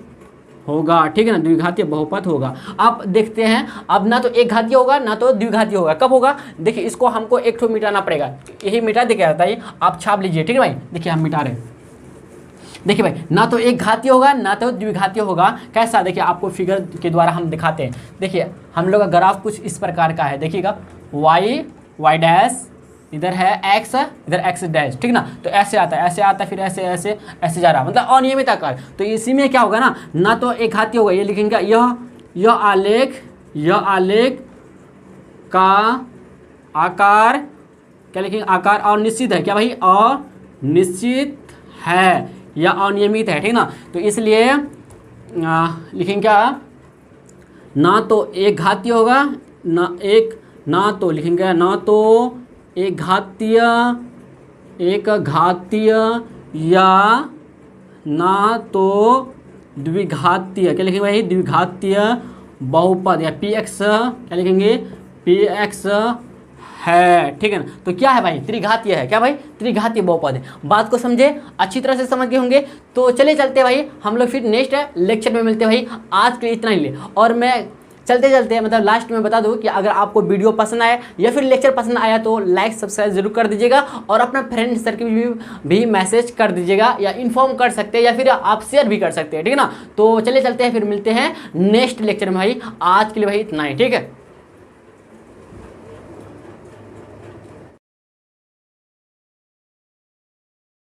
A: होगा, ठीक है ना, द्विघातीय बहुपद होगा। अब देखते हैं, अब ना तो एक घातीय होगा ना तो द्विघातीय होगा, कब होगा, देखिए इसको हमको एक ठो मिटाना पड़ेगा, यही मिटा दे, क्या बताइए, आप छाप लीजिए, ठीक है भाई। देखिए हम मिटा रहे हैं, देखिए भाई, ना तो एक घातीय होगा ना तो द्विघातीय होगा। कैसा, देखिए आपको फिगर के द्वारा हम दिखाते हैं। देखिए हम लोग का ग्राफ कुछ इस प्रकार का है, देखिएगा, y डैश, इधर है x, इधर x डैश, ठीक ना, तो ऐसे आता है, फिर ऐसे ऐसे ऐसे जा रहा, मतलब अनियमित आकार। तो इसी में क्या होगा ना तो एक घातीय होगा, ये लिखेंगे यह आलेख का आकार, क्या लिखेंगे, आकार अनिश्चित है। क्या भाई, अनिश्चित है या अनियमित है, ठीक ना। तो इसलिए लिखेंगे क्या, ना तो एक घातीय होगा ना तो लिखेंगे, ना तो एक घातीय या ना तो द्विघातीय, क्या लिखेंगे भाई, द्विघातीय बहुपद या px, क्या लिखेंगे, पी एक्स है, ठीक है ना। तो क्या है भाई, त्रिघातीय है। क्या भाई, त्रिघातीय बहुपद है। बात को समझे, अच्छी तरह से समझ गए होंगे। तो चले चलते भाई, हम लोग फिर नेक्स्ट लेक्चर में मिलते हैं भाई। आज के लिए इतना ही ले। और मैं चलते चलते मतलब लास्ट में बता दूं कि अगर आपको वीडियो पसंद आया या फिर लेक्चर पसंद आया तो लाइक सब्सक्राइब जरूर कर दीजिएगा, और अपना फ्रेंड सर्किल भी मैसेज कर दीजिएगा, या इन्फॉर्म कर सकते हैं, या फिर आप शेयर भी कर सकते हैं, ठीक है ना। तो चले चलते हैं, फिर मिलते हैं नेक्स्ट लेक्चर में भाई। आज के लिए भाई इतना ही, ठीक है।